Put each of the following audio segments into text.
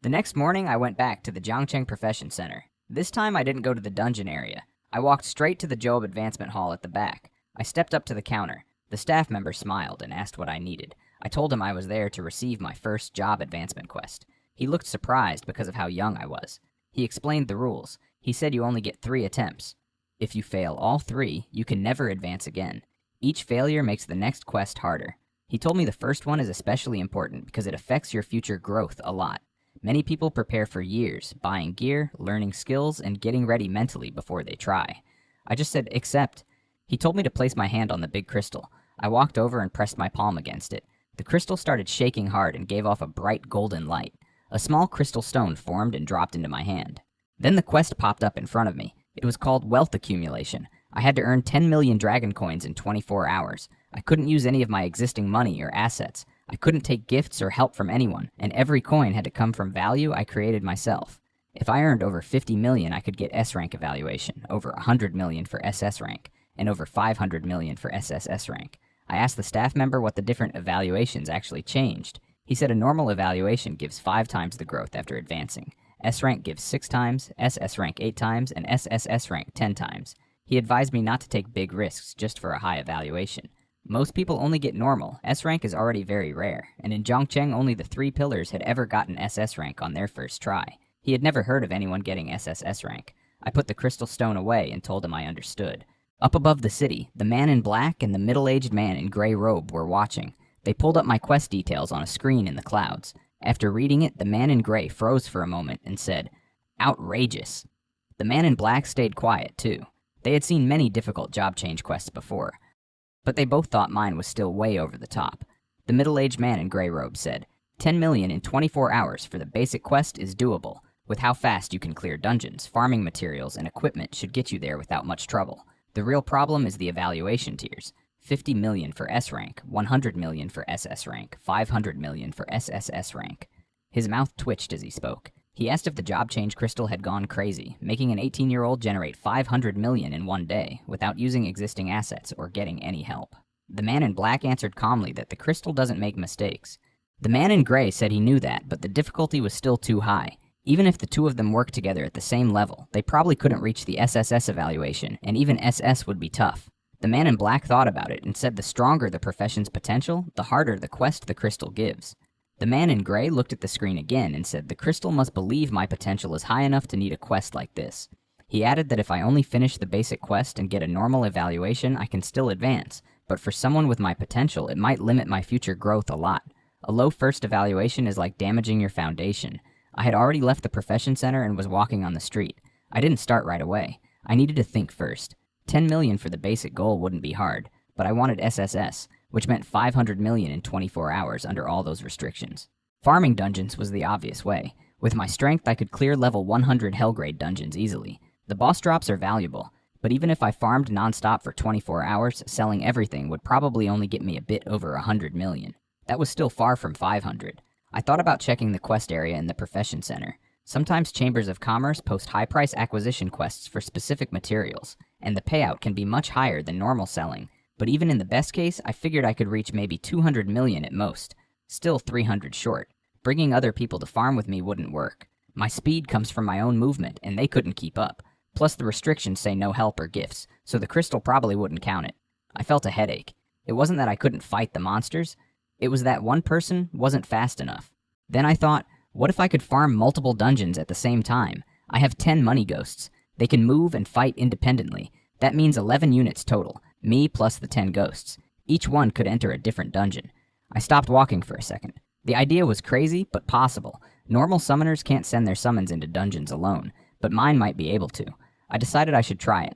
The next morning, I went back to the Jiangcheng Profession Center. This time, I didn't go to the dungeon area. I walked straight to the Job Advancement Hall at the back. I stepped up to the counter. The staff member smiled and asked what I needed. I told him I was there to receive my first job advancement quest. He looked surprised because of how young I was. He explained the rules. He said you only get 3 attempts. If you fail all 3, you can never advance again. Each failure makes the next quest harder. He told me the first one is especially important because it affects your future growth a lot. Many people prepare for years, buying gear, learning skills, and getting ready mentally before they try. I just said, accept. He told me to place my hand on the big crystal. I walked over and pressed my palm against it. The crystal started shaking hard and gave off a bright golden light. A small crystal stone formed and dropped into my hand. Then the quest popped up in front of me. It was called Wealth Accumulation. I had to earn 10 million dragon coins in 24 hours. I couldn't use any of my existing money or assets. I couldn't take gifts or help from anyone, and every coin had to come from value I created myself. If I earned over 50 million, I could get S rank evaluation, over 100 million for SS rank, and over 500 million for SSS rank. I asked the staff member what the different evaluations actually changed. He said a normal evaluation gives 5 times the growth after advancing. S rank gives 6 times, SS rank 8 times, and SSS rank 10 times. He advised me not to take big risks just for a high evaluation. Most people only get normal. S rank is already very rare, and in Jiangcheng only the 3 pillars had ever gotten SS rank on their first try. He had never heard of anyone getting SSS rank. I put the crystal stone away and told him I understood. Up above the city, the man in black and the middle-aged man in gray robe were watching. They pulled up my quest details on a screen in the clouds. After reading it, the man in gray froze for a moment and said, "Outrageous." The man in black stayed quiet, too. They had seen many difficult job change quests before, but they both thought mine was still way over the top. The middle-aged man in gray robe said, 10 million in 24 hours for the basic quest is doable. With how fast you can clear dungeons, farming materials, and equipment should get you there without much trouble. The real problem is the evaluation tiers. 50 million for S rank, 100 million for SS rank, 500 million for SSS rank. His mouth twitched as he spoke. He asked if the job change crystal had gone crazy, making an 18-year-old generate 500 million in one day without using existing assets or getting any help. The man in black answered calmly that the crystal doesn't make mistakes. The man in gray said he knew that, but the difficulty was still too high. Even if the two of them worked together at the same level, they probably couldn't reach the SSS evaluation, and even SS would be tough. The man in black thought about it and said the stronger the profession's potential, the harder the quest the crystal gives. The man in gray looked at the screen again and said the crystal must believe my potential is high enough to need a quest like this. He added that if I only finish the basic quest and get a normal evaluation, I can still advance, but for someone with my potential, it might limit my future growth a lot. A low first evaluation is like damaging your foundation. I had already left the profession center and was walking on the street. I didn't start right away. I needed to think first. 10 million for the basic goal wouldn't be hard, but I wanted SSS, which meant 500 million in 24 hours under all those restrictions. Farming dungeons was the obvious way. With my strength, I could clear level 100 Hellgrade dungeons easily. The boss drops are valuable, but even if I farmed nonstop for 24 hours, selling everything would probably only get me a bit over 100 million. That was still far from 500. I thought about checking the quest area in the profession center. Sometimes chambers of commerce post high-price acquisition quests for specific materials, and the payout can be much higher than normal selling. But even in the best case, I figured I could reach maybe 200 million at most. Still 300 short. Bringing other people to farm with me wouldn't work. My speed comes from my own movement, and they couldn't keep up. Plus the restrictions say no help or gifts, so the crystal probably wouldn't count it. I felt a headache. It wasn't that I couldn't fight the monsters. It was that one person wasn't fast enough. Then I thought, what if I could farm multiple dungeons at the same time? I have 10 money ghosts. They can move and fight independently. That means 11 units total, me plus the 10 ghosts. Each one could enter a different dungeon. I stopped walking for a second. The idea was crazy, but possible. Normal summoners can't send their summons into dungeons alone, but mine might be able to. I decided I should try it.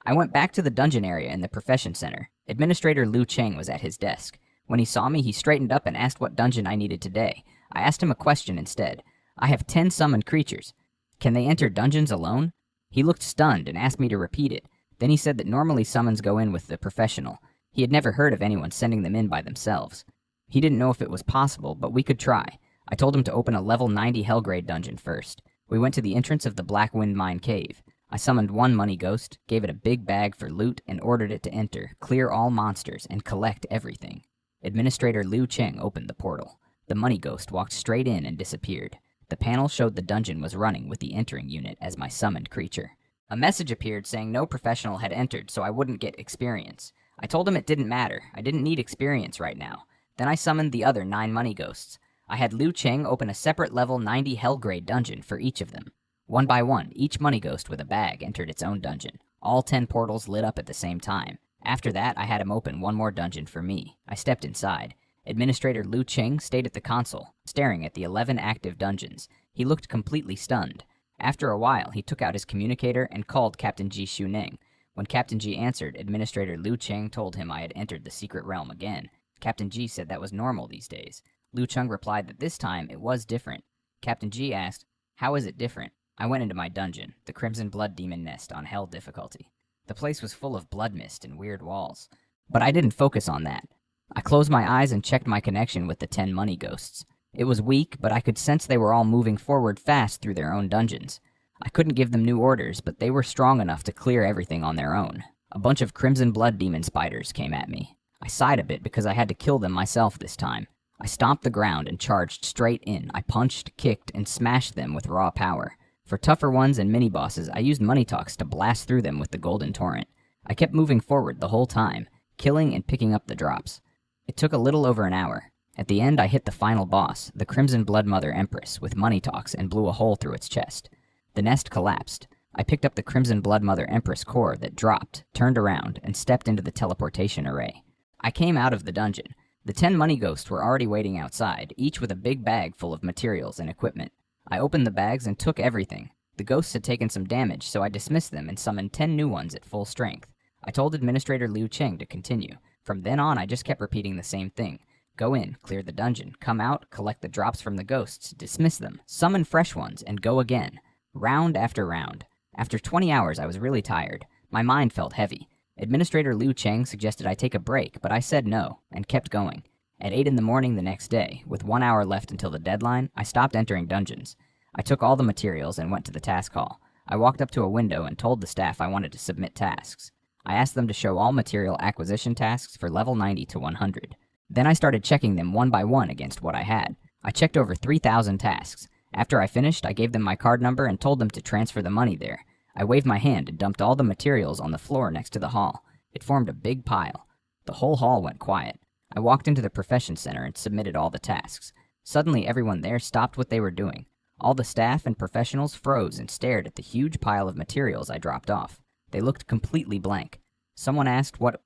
I went back to the dungeon area in the profession center. Administrator Liu Cheng was at his desk. When he saw me, he straightened up and asked what dungeon I needed today. I asked him a question instead. I have 10 summoned creatures. Can they enter dungeons alone? He looked stunned and asked me to repeat it. Then he said that normally summons go in with the professional. He had never heard of anyone sending them in by themselves. He didn't know if it was possible, but we could try. I told him to open a level 90 Hellgrade dungeon first. We went to the entrance of the Black Wind Mine Cave. I summoned one money ghost, gave it a big bag for loot, and ordered it to enter, clear all monsters, and collect everything. Administrator Liu Cheng opened the portal. The money ghost walked straight in and disappeared. The panel showed the dungeon was running with the entering unit as my summoned creature. A message appeared saying no professional had entered, so I wouldn't get experience. I told him it didn't matter. I didn't need experience right now. Then I summoned the other 9 money ghosts. I had Liu Cheng open a separate level 90 Hellgrade dungeon for each of them. One by one, each money ghost with a bag entered its own dungeon. All 10 portals lit up at the same time. After that, I had him open one more dungeon for me. I stepped inside. Administrator Liu Cheng stayed at the console, staring at the 11 active dungeons. He looked completely stunned. After a while, he took out his communicator and called Captain Ji Shuning. When Captain Ji answered, Administrator Liu Cheng told him I had entered the secret realm again. Captain Ji said that was normal these days. Liu Cheng replied that this time it was different. Captain Ji asked, "How is it different?" I went into my dungeon, the Crimson Blood Demon Nest on Hell difficulty. The place was full of blood mist and weird walls. But I didn't focus on that. I closed my eyes and checked my connection with the 10 money ghosts. It was weak, but I could sense they were all moving forward fast through their own dungeons. I couldn't give them new orders, but they were strong enough to clear everything on their own. A bunch of Crimson Blood Demon spiders came at me. I sighed a bit because I had to kill them myself this time. I stomped the ground and charged straight in. I punched, kicked, and smashed them with raw power. For tougher ones and mini-bosses, I used money talks to blast through them with the Golden Torrent. I kept moving forward the whole time, killing and picking up the drops. It took a little over an hour. At the end, I hit the final boss, the Crimson Blood Mother Empress, with money talks and blew a hole through its chest. The nest collapsed. I picked up the Crimson Blood Mother Empress core that dropped, turned around, and stepped into the teleportation array. I came out of the dungeon. The 10 money ghosts were already waiting outside, each with a big bag full of materials and equipment. I opened the bags and took everything. The ghosts had taken some damage, so I dismissed them and summoned 10 new ones at full strength. I told Administrator Liu Cheng to continue. From then on, I just kept repeating the same thing. Go in, clear the dungeon, come out, collect the drops from the ghosts, dismiss them, summon fresh ones, and go again. Round after round. After 20 hours, I was really tired. My mind felt heavy. Administrator Liu Cheng suggested I take a break, but I said no, and kept going. At 8 in the morning the next day, with 1 hour left until the deadline, I stopped entering dungeons. I took all the materials and went to the task hall. I walked up to a window and told the staff I wanted to submit tasks. I asked them to show all material acquisition tasks for level 90 to 100. Then I started checking them one by one against what I had. I checked over 3,000 tasks. After I finished, I gave them my card number and told them to transfer the money there. I waved my hand and dumped all the materials on the floor next to the hall. It formed a big pile. The whole hall went quiet. I walked into the profession center and submitted all the tasks. Suddenly, everyone there stopped what they were doing. All the staff and professionals froze and stared at the huge pile of materials I dropped off. They looked completely blank. Someone asked, What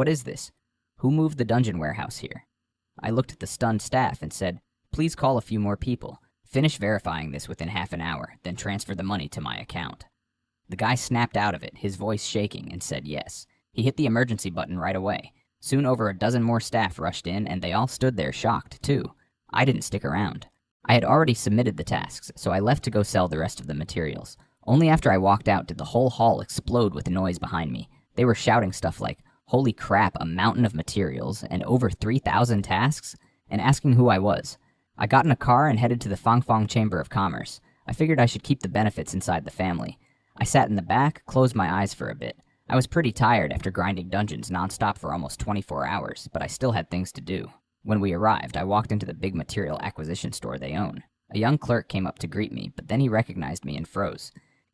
is this? Who moved the dungeon warehouse here? I looked at the stunned staff and said, "Please call a few more people. Finish verifying this within half an hour, then transfer the money to my account." The guy snapped out of it, his voice shaking, and said yes. He hit the emergency button right away. Soon over a dozen more staff rushed in, and they all stood there shocked, too. I didn't stick around. I had already submitted the tasks, so I left to go sell the rest of the materials. Only after I walked out did the whole hall explode with noise behind me. They were shouting stuff like, "Holy crap, a mountain of materials, and over 3,000 tasks?" and asking who I was. I got in a car and headed to the Fangfang Chamber of Commerce. I figured I should keep the benefits inside the family. I sat in the back, closed my eyes for a bit. I was pretty tired after grinding dungeons nonstop for almost 24 hours, but I still had things to do. When we arrived, I walked into the big material acquisition store they own. A young clerk came up to greet me, but then he recognized me and froze.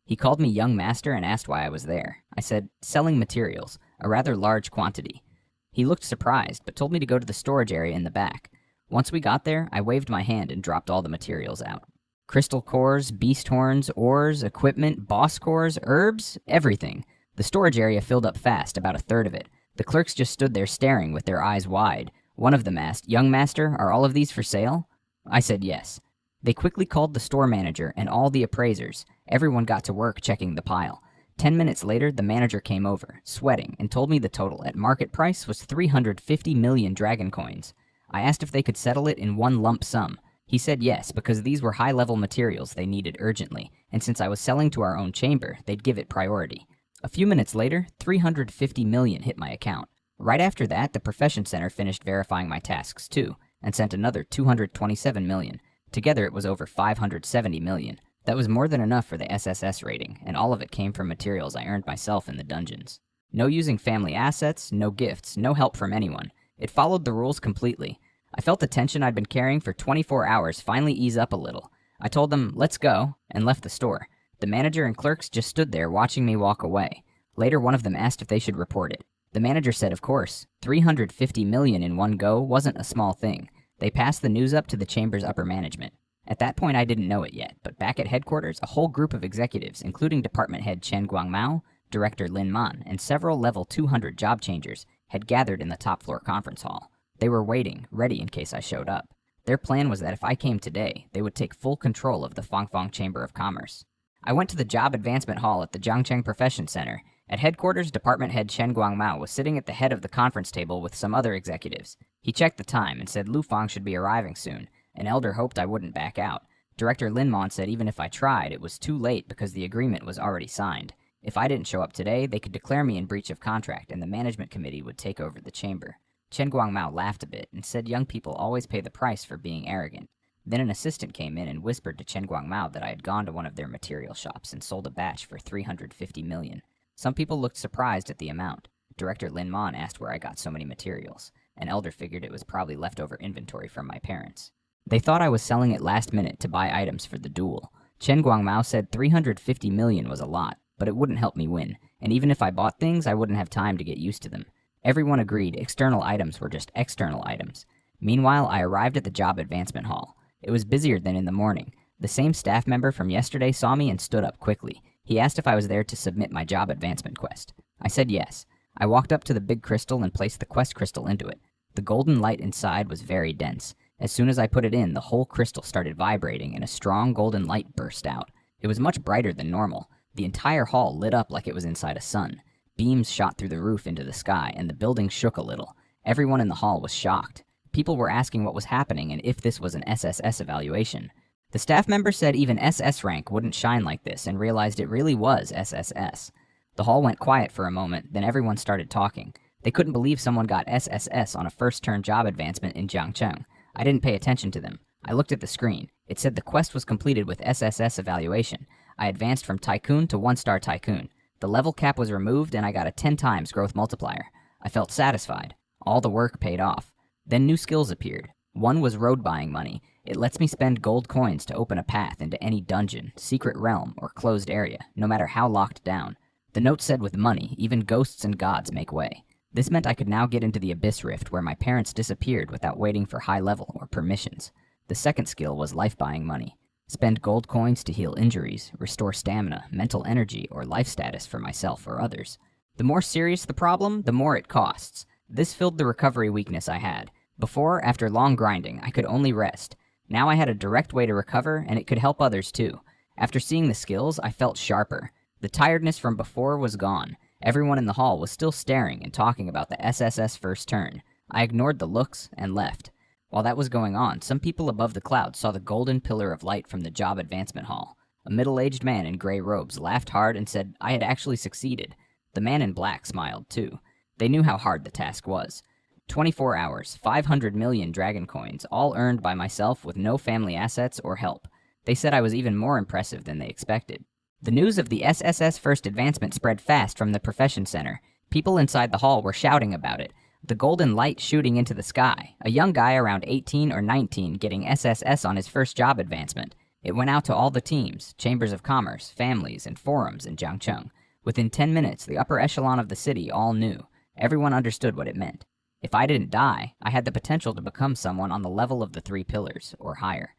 He called me young master and asked why I was there. I said, "Selling materials, a rather large quantity." He looked surprised, but told me to go to the storage area in the back. Once we got there, I waved my hand and dropped all the materials out. Crystal cores, beast horns, ores, equipment, boss cores, herbs, everything. The storage area filled up fast, about a third of it. The clerks just stood there staring with their eyes wide. One of them asked, "Young master, are all of these for sale?" I said yes. They quickly called the store manager and all the appraisers. Everyone got to work checking the pile. 10 minutes later, the manager came over, sweating, and told me the total at market price was 350 million dragon coins. I asked if they could settle it in one lump sum. He said yes, because these were high-level materials they needed urgently, and since I was selling to our own chamber, they'd give it priority. A few minutes later, 350 million hit my account. Right after that, the Profession Center finished verifying my tasks too, and sent another 227 million. Together it was over 570 million. That was more than enough for the SSS rating, and all of it came from materials I earned myself in the dungeons. No using family assets, no gifts, no help from anyone. It followed the rules completely. I felt the tension I'd been carrying for 24 hours finally ease up a little. I told them, "Let's go," and left the store. The manager and clerks just stood there watching me walk away. Later, one of them asked if they should report it. The manager said, of course. 350 million in one go wasn't a small thing. They passed the news up to the chamber's upper management. At that point, I didn't know it yet, but back at headquarters, a whole group of executives, including department head Chen Guangmao, director Lin Man, and several level 200 job changers, had gathered in the top floor conference hall. They were waiting, ready in case I showed up. Their plan was that if I came today, they would take full control of the Fangfang Chamber of Commerce. I went to the Job Advancement Hall at the Jiangcheng Profession Center. At headquarters, department head Chen Guangmao was sitting at the head of the conference table with some other executives. He checked the time and said Lu Fang should be arriving soon. An elder hoped I wouldn't back out. Director Lin Man said even if I tried, it was too late because the agreement was already signed. If I didn't show up today, they could declare me in breach of contract and the management committee would take over the chamber. Chen Guangmao laughed a bit and said young people always pay the price for being arrogant. Then an assistant came in and whispered to Chen Guangmao that I had gone to one of their material shops and sold a batch for 350 million. Some people looked surprised at the amount. Director Lin Man asked where I got so many materials. An elder figured it was probably leftover inventory from my parents. They thought I was selling it last minute to buy items for the duel. Chen Guangmao said 350 million was a lot, but it wouldn't help me win, and even if I bought things, I wouldn't have time to get used to them. Everyone agreed external items were just external items. Meanwhile, I arrived at the Job Advancement Hall. It was busier than in the morning. The same staff member from yesterday saw me and stood up quickly. He asked if I was there to submit my job advancement quest. I said yes. I walked up to the big crystal and placed the quest crystal into it. The golden light inside was very dense. As soon as I put it in, the whole crystal started vibrating and a strong golden light burst out. It was much brighter than normal. The entire hall lit up like it was inside a sun. Beams shot through the roof into the sky, and the building shook a little. Everyone in the hall was shocked. People were asking what was happening and if this was an SSS evaluation. The staff member said even SS rank wouldn't shine like this and realized it really was SSS. The hall went quiet for a moment, then everyone started talking. They couldn't believe someone got SSS on a first-turn job advancement in Jiangcheng. I didn't pay attention to them. I looked at the screen. It said the quest was completed with SSS evaluation. I advanced from Tycoon to 1-star Tycoon. The level cap was removed and I got a 10 times growth multiplier. I felt satisfied. All the work paid off. Then new skills appeared. One was road buying money. It lets me spend gold coins to open a path into any dungeon, secret realm, or closed area, no matter how locked down. The note said with money, even ghosts and gods make way. This meant I could now get into the Abyss Rift where my parents disappeared without waiting for high level or permissions. The second skill was life buying money. Spend gold coins to heal injuries, restore stamina, mental energy, or life status for myself or others. The more serious the problem, the more it costs. This filled the recovery weakness I had. Before, after long grinding, I could only rest. Now I had a direct way to recover, and it could help others too. After seeing the skills, I felt sharper. The tiredness from before was gone. Everyone in the hall was still staring and talking about the SSS first turn. I ignored the looks and left. While that was going on, some people above the clouds saw the golden pillar of light from the Job Advancement Hall. A middle-aged man in gray robes laughed hard and said I had actually succeeded. The man in black smiled too. They knew how hard the task was. 24 hours, 500 million dragon coins, all earned by myself with no family assets or help. They said I was even more impressive than they expected. The news of the SSS First Advancement spread fast from the Profession Center. People inside the hall were shouting about it. The golden light shooting into the sky. A young guy around 18 or 19 getting SSS on his first job advancement. It went out to all the teams, chambers of commerce, families, and forums in Jiangcheng. Within 10 minutes, the upper echelon of the city all knew. Everyone understood what it meant. If I didn't die, I had the potential to become someone on the level of the 3 pillars, or higher.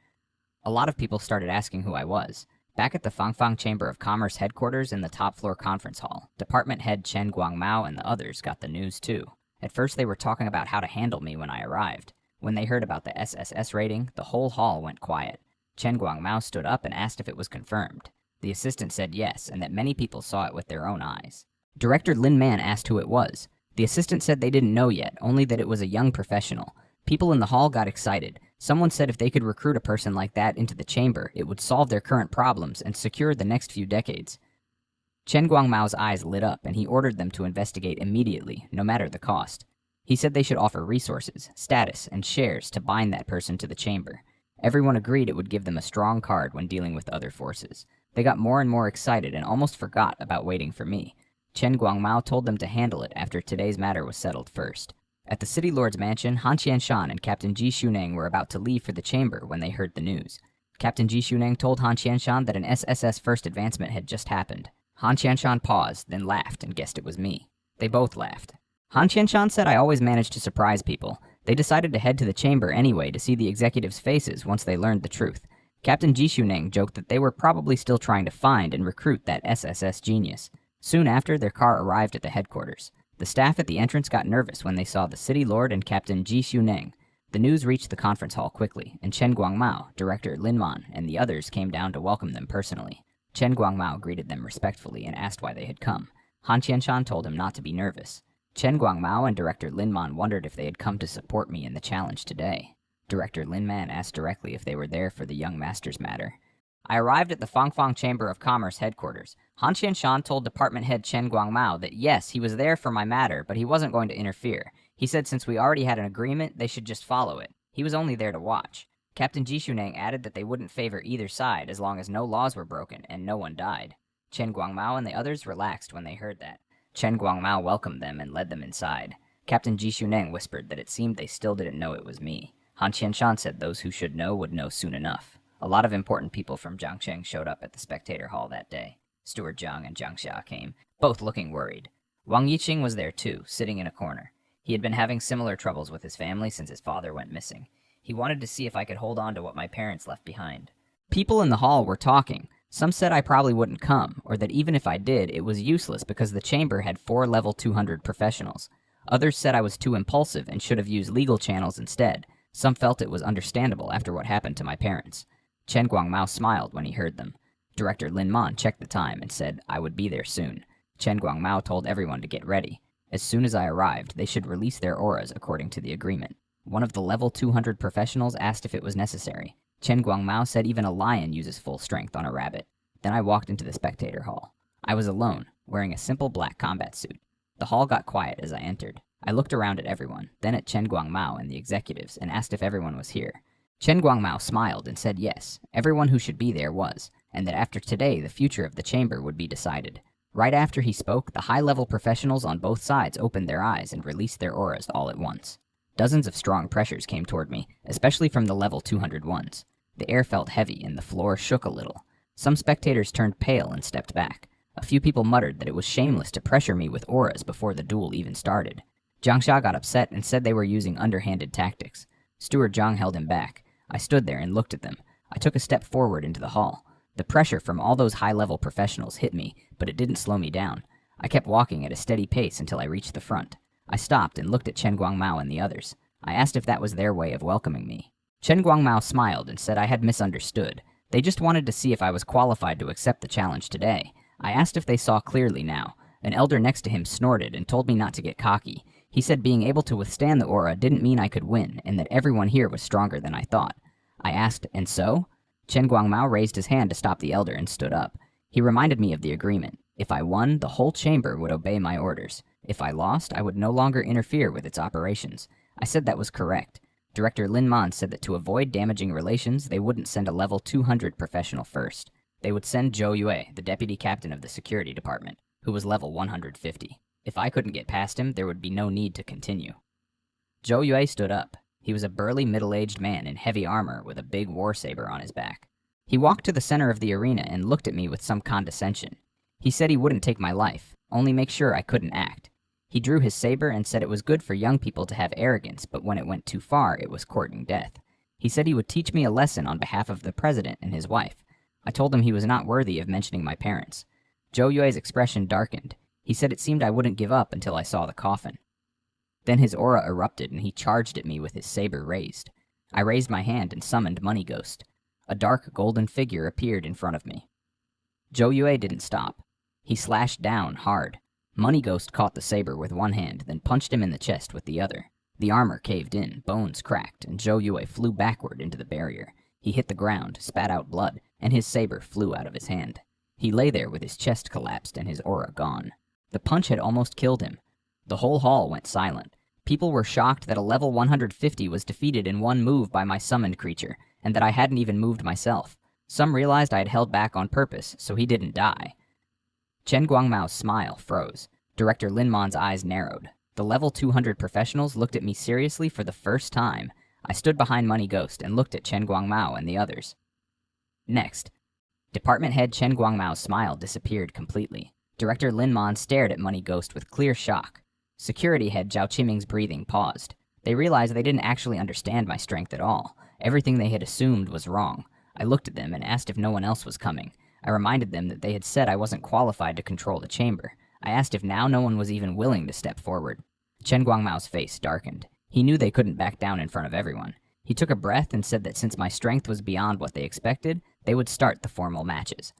A lot of people started asking who I was. Back at the Fangfang Chamber of Commerce headquarters in the top floor conference hall, department head Chen Guangmao and the others got the news too. At first they were talking about how to handle me when I arrived. When they heard about the SSS rating, the whole hall went quiet. Chen Guangmao stood up and asked if it was confirmed. The assistant said yes, and that many people saw it with their own eyes. Director Lin Man asked who it was. The assistant said they didn't know yet, only that it was a young professional. People in the hall got excited. Someone said if they could recruit a person like that into the chamber, it would solve their current problems and secure the next few decades. Chen Guangmao's eyes lit up, and he ordered them to investigate immediately, no matter the cost. He said they should offer resources, status, and shares to bind that person to the chamber. Everyone agreed it would give them a strong card when dealing with other forces. They got more and more excited and almost forgot about waiting for me. Chen Guangmao told them to handle it after today's matter was settled first. At the city lord's mansion, Han Qianshan and Captain Ji Shuneng were about to leave for the chamber when they heard the news. Captain Ji Shuneng told Han Qianshan that an SSS first advancement had just happened. Han Qianshan paused, then laughed and guessed it was me. They both laughed. Han Qianshan said I always managed to surprise people. They decided to head to the chamber anyway to see the executives' faces once they learned the truth. Captain Ji Shuneng joked that they were probably still trying to find and recruit that SSS genius. Soon after, their car arrived at the headquarters. The staff at the entrance got nervous when they saw the city lord and Captain Ji Shuneng. The news reached the conference hall quickly, and Chen Guangmao, Director Lin Man, and the others came down to welcome them personally. Chen Guangmao greeted them respectfully and asked why they had come. Han Qianshan told him not to be nervous. Chen Guangmao and Director Lin Man wondered if they had come to support me in the challenge today. Director Lin Man asked directly if they were there for the young master's matter. I arrived at the Fangfang Chamber of Commerce headquarters. Han Qianshan told Department Head Chen Guangmao that yes, he was there for my matter, but he wasn't going to interfere. He said since we already had an agreement, they should just follow it. He was only there to watch. Captain Ji Shuneng added that they wouldn't favor either side as long as no laws were broken and no one died. Chen Guangmao and the others relaxed when they heard that. Chen Guangmao welcomed them and led them inside. Captain Ji Shuneng whispered that it seemed they still didn't know it was me. Han Qianshan said those who should know would know soon enough. A lot of important people from Jiangcheng showed up at the spectator hall that day. Steward Zhang and Jiang Xia came, both looking worried. Wang Yiqing was there too, sitting in a corner. He had been having similar troubles with his family since his father went missing. He wanted to see if I could hold on to what my parents left behind. People in the hall were talking. Some said I probably wouldn't come, or that even if I did, it was useless because the chamber had 4 level 200 professionals. Others said I was too impulsive and should have used legal channels instead. Some felt it was understandable after what happened to my parents. Chen Guangmao smiled when he heard them. Director Lin Man checked the time and said I would be there soon. Chen Guangmao told everyone to get ready. As soon as I arrived, they should release their auras according to the agreement. One of the level 200 professionals asked if it was necessary. Chen Guangmao said even a lion uses full strength on a rabbit. Then I walked into the spectator hall. I was alone, wearing a simple black combat suit. The hall got quiet as I entered. I looked around at everyone, then at Chen Guangmao and the executives, and asked if everyone was here. Chen Guangmao smiled and said yes, everyone who should be there was, and that after today the future of the chamber would be decided. Right after he spoke, the high-level professionals on both sides opened their eyes and released their auras all at once. Dozens of strong pressures came toward me, especially from the level 200 ones. The air felt heavy and the floor shook a little. Some spectators turned pale and stepped back. A few people muttered that it was shameless to pressure me with auras before the duel even started. Jiang Xia got upset and said they were using underhanded tactics. Steward Zhang held him back. I stood there and looked at them. I took a step forward into the hall. The pressure from all those high-level professionals hit me, but it didn't slow me down. I kept walking at a steady pace until I reached the front. I stopped and looked at Chen Guangmao and the others. I asked if that was their way of welcoming me. Chen Guangmao smiled and said I had misunderstood. They just wanted to see if I was qualified to accept the challenge today. I asked if they saw clearly now. An elder next to him snorted and told me not to get cocky. He said being able to withstand the aura didn't mean I could win, and that everyone here was stronger than I thought. I asked, and so? Chen Guangmao raised his hand to stop the elder and stood up. He reminded me of the agreement. If I won, the whole chamber would obey my orders. If I lost, I would no longer interfere with its operations. I said that was correct. Director Lin Man said that to avoid damaging relations, they wouldn't send a level 200 professional first. They would send Zhou Yue, the deputy captain of the security department, who was level 150. If I couldn't get past him, there would be no need to continue. Zhou Yue stood up. He was a burly, middle-aged man in heavy armor with a big war saber on his back. He walked to the center of the arena and looked at me with some condescension. He said he wouldn't take my life, only make sure I couldn't act. He drew his saber and said it was good for young people to have arrogance, but when it went too far, it was courting death. He said he would teach me a lesson on behalf of the president and his wife. I told him he was not worthy of mentioning my parents. Zhou Yue's expression darkened. He said it seemed I wouldn't give up until I saw the coffin. Then his aura erupted and he charged at me with his saber raised. I raised my hand and summoned Money Ghost. A dark golden figure appeared in front of me. Zhou Yue didn't stop. He slashed down hard. Money Ghost caught the saber with one hand, then punched him in the chest with the other. The armor caved in, bones cracked, and Zhou Yue flew backward into the barrier. He hit the ground, spat out blood, and his saber flew out of his hand. He lay there with his chest collapsed and his aura gone. The punch had almost killed him. The whole hall went silent. People were shocked that a level 150 was defeated in one move by my summoned creature, and that I hadn't even moved myself. Some realized I had held back on purpose, so he didn't die. Chen Guangmao's smile froze. Director Lin Man's eyes narrowed. The level 200 professionals looked at me seriously for the first time. I stood behind Money Ghost and looked at Chen Guangmao and the others. Next, Department Head Chen Guangmao's smile disappeared completely. Director Lin Man stared at Money Ghost with clear shock. Security Head Zhao Qiming's breathing paused. They realized they didn't actually understand my strength at all. Everything they had assumed was wrong. I looked at them and asked if no one else was coming. I reminded them that they had said I wasn't qualified to control the chamber. I asked if now no one was even willing to step forward. Chen Guangmao's face darkened. He knew they couldn't back down in front of everyone. He took a breath and said that since my strength was beyond what they expected, they would start the formal matches.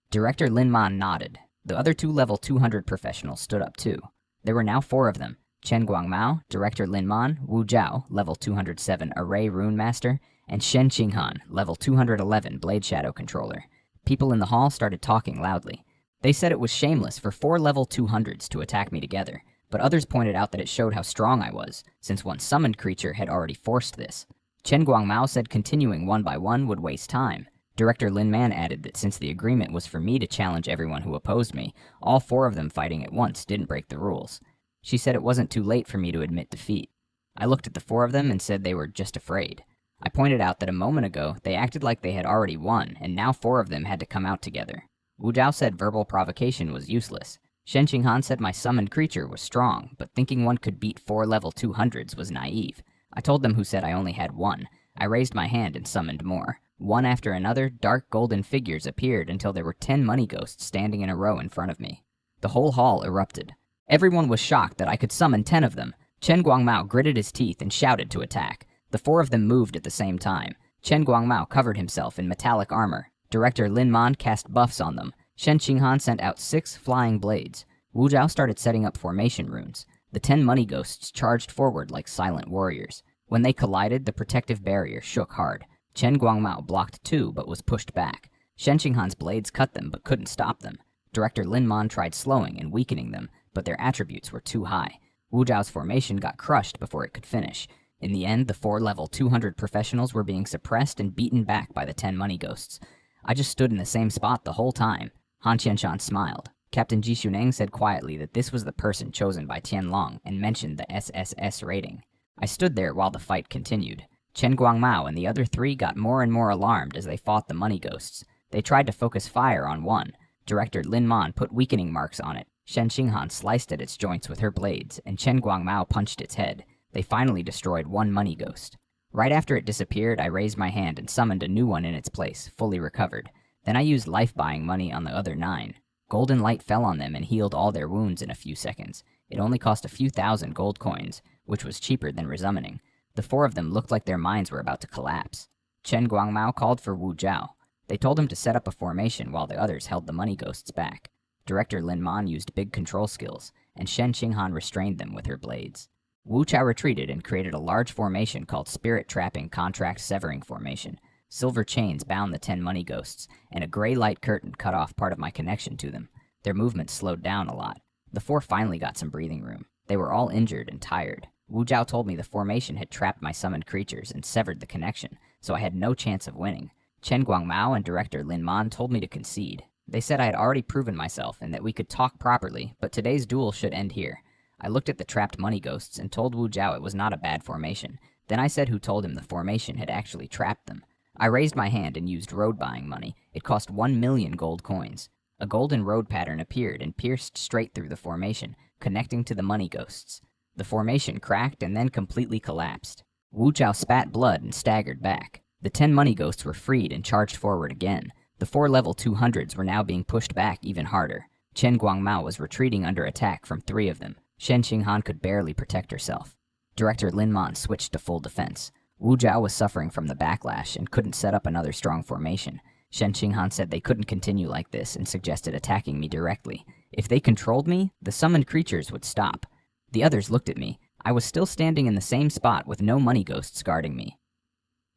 Director Lin Man nodded. The other two level 200 professionals stood up too. There were now 4 of them: Chen Guangmao, Director Lin Man, Wu Zhao, level 207 Array Rune Master, and Shen Qinghan, level 211 Blade Shadow Controller. People in the hall started talking loudly. They said it was shameless for 4 level 200s to attack me together, but others pointed out that it showed how strong I was, since one summoned creature had already forced this. Chen Guangmao said continuing one by one would waste time. Director Lin Man added that since the agreement was for me to challenge everyone who opposed me, all 4 of them fighting at once didn't break the rules. She said it wasn't too late for me to admit defeat. I looked at the 4 of them and said they were just afraid. I pointed out that a moment ago, they acted like they had already won, and now 4 of them had to come out together. Wu Zhao said verbal provocation was useless. Shen Qinghan said my summoned creature was strong, but thinking one could beat 4 level 200s was naive. I told them who said I only had 1. I raised my hand and summoned more. One after another, dark golden figures appeared until there were 10 money ghosts standing in a row in front of me. The whole hall erupted. Everyone was shocked that I could summon 10 of them. Chen Guangmao gritted his teeth and shouted to attack. The 4 of them moved at the same time. Chen Guangmao covered himself in metallic armor. Director Lin Man cast buffs on them. Shen Qinghan sent out 6 flying blades. Wu Zhao started setting up formation runes. The 10 money ghosts charged forward like silent warriors. When they collided, the protective barrier shook hard. Chen Guangmao blocked 2 but was pushed back. Shen Qinghan's blades cut them but couldn't stop them. Director Lin Man tried slowing and weakening them, but their attributes were too high. Wu Zhao's formation got crushed before it could finish. In the end, the 4 level 200 professionals were being suppressed and beaten back by the 10 money ghosts. I just stood in the same spot the whole time. Han Qianshan smiled. Captain Ji Shuneng said quietly that this was the person chosen by Tianlong and mentioned the SSS rating. I stood there while the fight continued. Chen Guangmao and the other 3 got more and more alarmed as they fought the money ghosts. They tried to focus fire on one. Director Lin Man put weakening marks on it. Shen Qinghan sliced at its joints with her blades, and Chen Guangmao punched its head. They finally destroyed one money ghost. Right after it disappeared, I raised my hand and summoned a new one in its place, fully recovered. Then I used life-buying money on the other 9. Golden light fell on them and healed all their wounds in a few seconds. It only cost a few thousand gold coins, which was cheaper than resummoning. The 4 of them looked like their minds were about to collapse. Chen Guangmao called for Wu Zhao. They told him to set up a formation while the others held the money ghosts back. Director Lin Man used big control skills, and Shen Qinghan restrained them with her blades. Wu Zhao retreated and created a large formation called Spirit Trapping Contract Severing Formation. Silver chains bound the 10 money ghosts, and a gray light curtain cut off part of my connection to them. Their movements slowed down a lot. The 4 finally got some breathing room. They were all injured and tired. Wu Zhao told me the formation had trapped my summoned creatures and severed the connection, so I had no chance of winning. Chen Guangmao and Director Lin Man told me to concede. They said I had already proven myself and that we could talk properly, but today's duel should end here. I looked at the trapped money ghosts and told Wu Zhao it was not a bad formation. Then I said who told him the formation had actually trapped them. I raised my hand and used road buying money. It cost 1 million gold coins. A golden road pattern appeared and pierced straight through the formation, connecting to the money ghosts. The formation cracked and then completely collapsed. Wu Zhao spat blood and staggered back. The 10 money ghosts were freed and charged forward again. The 4 level 200s were now being pushed back even harder. Chen Guangmao was retreating under attack from 3 of them. Shen Qinghan could barely protect herself. Director Lin Man switched to full defense. Wu Zhao was suffering from the backlash and couldn't set up another strong formation. Shen Qinghan said they couldn't continue like this and suggested attacking me directly. If they controlled me, the summoned creatures would stop. The others looked at me. I was still standing in the same spot with no money ghosts guarding me.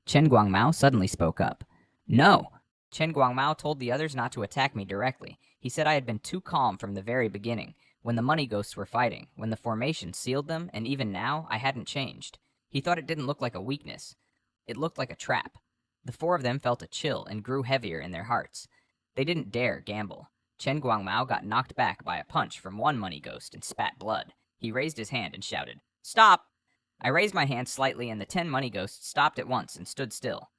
Chen Guangmao suddenly spoke up. No! Chen Guangmao told the others not to attack me directly. He said I had been too calm from the very beginning, when the money ghosts were fighting, when the formation sealed them, and even now, I hadn't changed. He thought it didn't look like a weakness. It looked like a trap. The 4 of them felt a chill and grew heavier in their hearts. They didn't dare gamble. Chen Guangmao got knocked back by a punch from one money ghost and spat blood. He raised his hand and shouted, "Stop!" I raised my hand slightly and the 10 money ghosts stopped at once and stood still.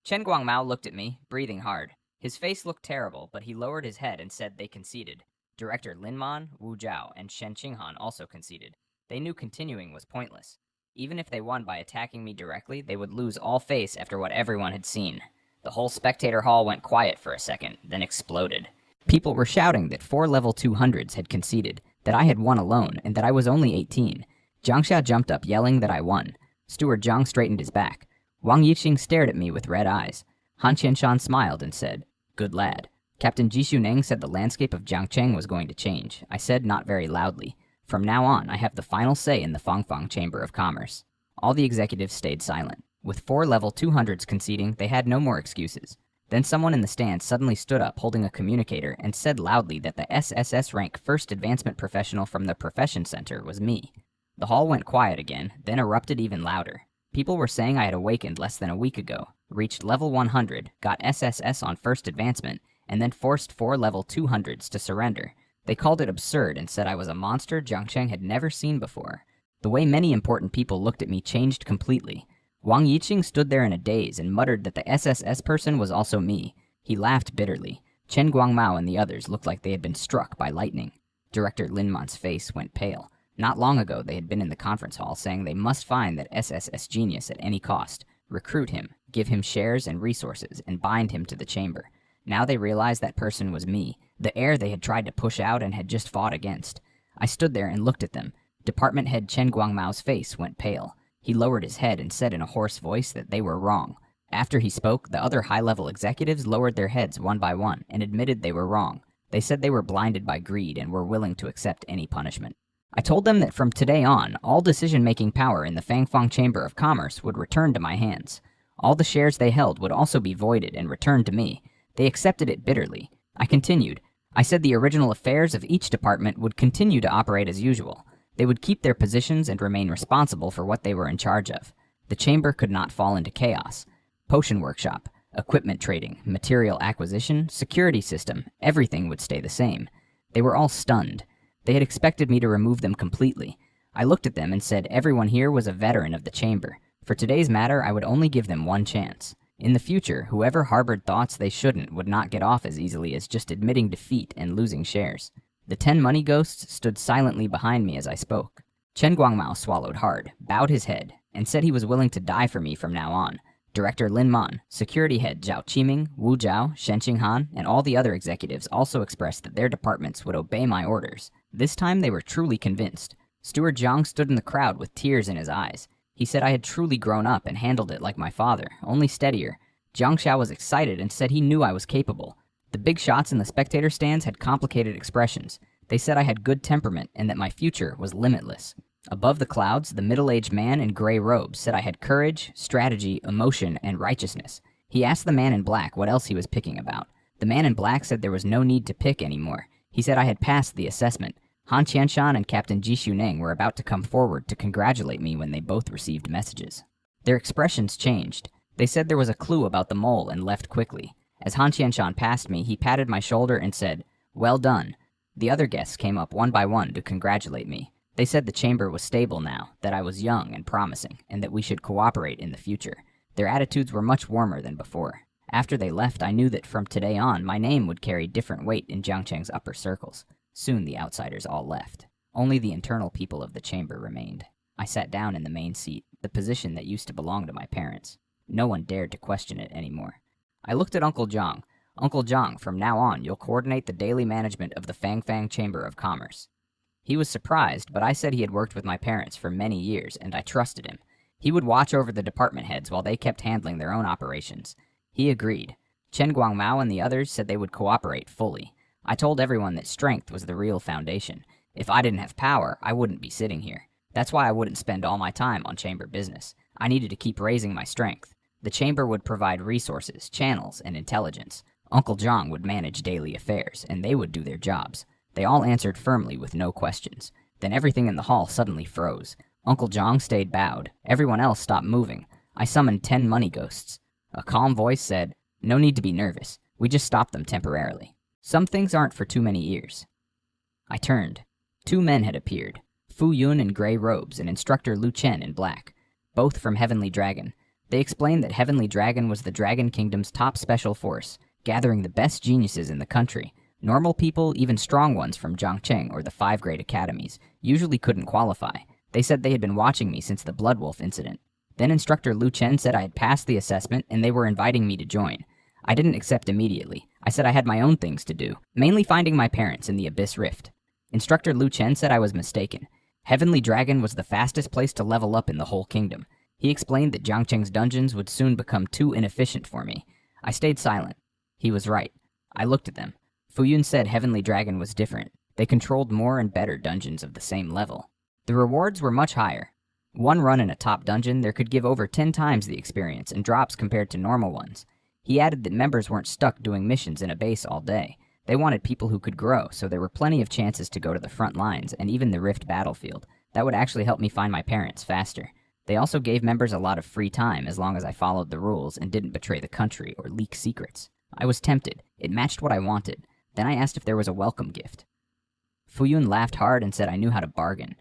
Chen Guangmao looked at me, breathing hard. His face looked terrible, but he lowered his head and said they conceded. Director Linman, Wu Zhao, and Shen Qinghan also conceded. They knew continuing was pointless. Even if they won by attacking me directly, they would lose all face after what everyone had seen. The whole spectator hall went quiet for a second, then exploded. People were shouting that 4 level 200s had conceded, that I had won alone, and that I was only 18. Jiangxia jumped up, yelling that I won. Steward Zhang straightened his back. Wang Yiqing stared at me with red eyes. Han Qianshan smiled and said, "Good lad." Captain Ji Xuneng said the landscape of Jiangcheng was going to change. I said not very loudly, "From now on, I have the final say in the Fangfang Chamber of Commerce." All the executives stayed silent. With 4 level 200s conceding, they had no more excuses. Then someone in the stand suddenly stood up holding a communicator and said loudly that the SSS rank first advancement professional from the Profession Center was me. The hall went quiet again, then erupted even louder. People were saying I had awakened less than a week ago, reached level 100, got SSS on first advancement, and then forced 4 level 200s to surrender. They called it absurd and said I was a monster Jiangcheng had never seen before. The way many important people looked at me changed completely. Wang Yiqing stood there in a daze and muttered that the SSS person was also me. He laughed bitterly. Chen Guangmao and the others looked like they had been struck by lightning. Director Linman's face went pale. Not long ago, they had been in the conference hall saying they must find that SSS genius at any cost, recruit him, give him shares and resources, and bind him to the chamber. Now they realized that person was me, the heir they had tried to push out and had just fought against. I stood there and looked at them. Department head Chen Guangmao's face went pale. He lowered his head and said in a hoarse voice that they were wrong. After he spoke, the other high-level executives lowered their heads one by one and admitted they were wrong. They said they were blinded by greed and were willing to accept any punishment. I told them that from today on, all decision-making power in the Fangfang Chamber of Commerce would return to my hands. All the shares they held would also be voided and returned to me. They accepted it bitterly. I continued. I said the original affairs of each department would continue to operate as usual. They would keep their positions and remain responsible for what they were in charge of. The chamber could not fall into chaos. Potion workshop, equipment trading, material acquisition, security system, everything would stay the same. They were all stunned. They had expected me to remove them completely. I looked at them and said everyone here was a veteran of the chamber. For today's matter, I would only give them one chance. In the future, whoever harbored thoughts they shouldn't would not get off as easily as just admitting defeat and losing shares. The 10 money ghosts stood silently behind me as I spoke. Chen Guangmao swallowed hard, bowed his head, and said he was willing to die for me from now on. Director Lin Man, security head Zhao Qiming, Wu Zhao, Shen Qinghan, and all the other executives also expressed that their departments would obey my orders. This time they were truly convinced. Steward Zhang stood in the crowd with tears in his eyes. He said I had truly grown up and handled it like my father, only steadier. Jiangxia was excited and said he knew I was capable. The big shots in the spectator stands had complicated expressions. They said I had good temperament and that my future was limitless. Above the clouds, the middle-aged man in gray robes said I had courage, strategy, emotion, and righteousness. He asked the man in black what else he was picking about. The man in black said there was no need to pick anymore. He said I had passed the assessment. Han Qianshan and Captain Ji Xuneng were about to come forward to congratulate me when they both received messages. Their expressions changed. They said there was a clue about the mole and left quickly. As Han Qianshan passed me, he patted my shoulder and said, "Well done." The other guests came up one by one to congratulate me. They said the chamber was stable now, that I was young and promising, and that we should cooperate in the future. Their attitudes were much warmer than before. After they left, I knew that from today on, my name would carry different weight in Jiangcheng's upper circles. Soon the outsiders all left. Only the internal people of the chamber remained. I sat down in the main seat, the position that used to belong to my parents. No one dared to question it anymore. I looked at Uncle Zhang. "Uncle Zhang, from now on, you'll coordinate the daily management of the Fangfang Chamber of Commerce." He was surprised, but I said he had worked with my parents for many years, and I trusted him. He would watch over the department heads while they kept handling their own operations. He agreed. Chen Guangmao and the others said they would cooperate fully. I told everyone that strength was the real foundation. If I didn't have power, I wouldn't be sitting here. That's why I wouldn't spend all my time on chamber business. I needed to keep raising my strength. The chamber would provide resources, channels, and intelligence. Uncle Zhang would manage daily affairs, and they would do their jobs. They all answered firmly with no questions. Then everything in the hall suddenly froze. Uncle Zhang stayed bowed. Everyone else stopped moving. I summoned 10 money ghosts. A calm voice said, "No need to be nervous. We just stopped them temporarily. Some things aren't for too many years." I turned. 2 men had appeared. Fu Yun in gray robes and Instructor Lu Chen in black. Both from Heavenly Dragon. They explained that Heavenly Dragon was the Dragon Kingdom's top special force, gathering the best geniuses in the country. Normal people, even strong ones from Zhangcheng or the 5 great academies, usually couldn't qualify. They said they had been watching me since the Blood Wolf incident. Then Instructor Lu Chen said I had passed the assessment and they were inviting me to join. I didn't accept immediately. I said I had my own things to do, mainly finding my parents in the Abyss Rift. Instructor Lu Chen said I was mistaken. Heavenly Dragon was the fastest place to level up in the whole kingdom. He explained that Zhangcheng's dungeons would soon become too inefficient for me. I stayed silent. He was right. I looked at them. Fuyun said Heavenly Dragon was different. They controlled more and better dungeons of the same level. The rewards were much higher. One run in a top dungeon there could give over 10 times the experience and drops compared to normal ones. He added that members weren't stuck doing missions in a base all day. They wanted people who could grow, so there were plenty of chances to go to the front lines and even the Rift battlefield. That would actually help me find my parents faster. They also gave members a lot of free time as long as I followed the rules and didn't betray the country or leak secrets. I was tempted. It matched what I wanted. Then I asked if there was a welcome gift. Fuyun laughed hard and said I knew how to bargain.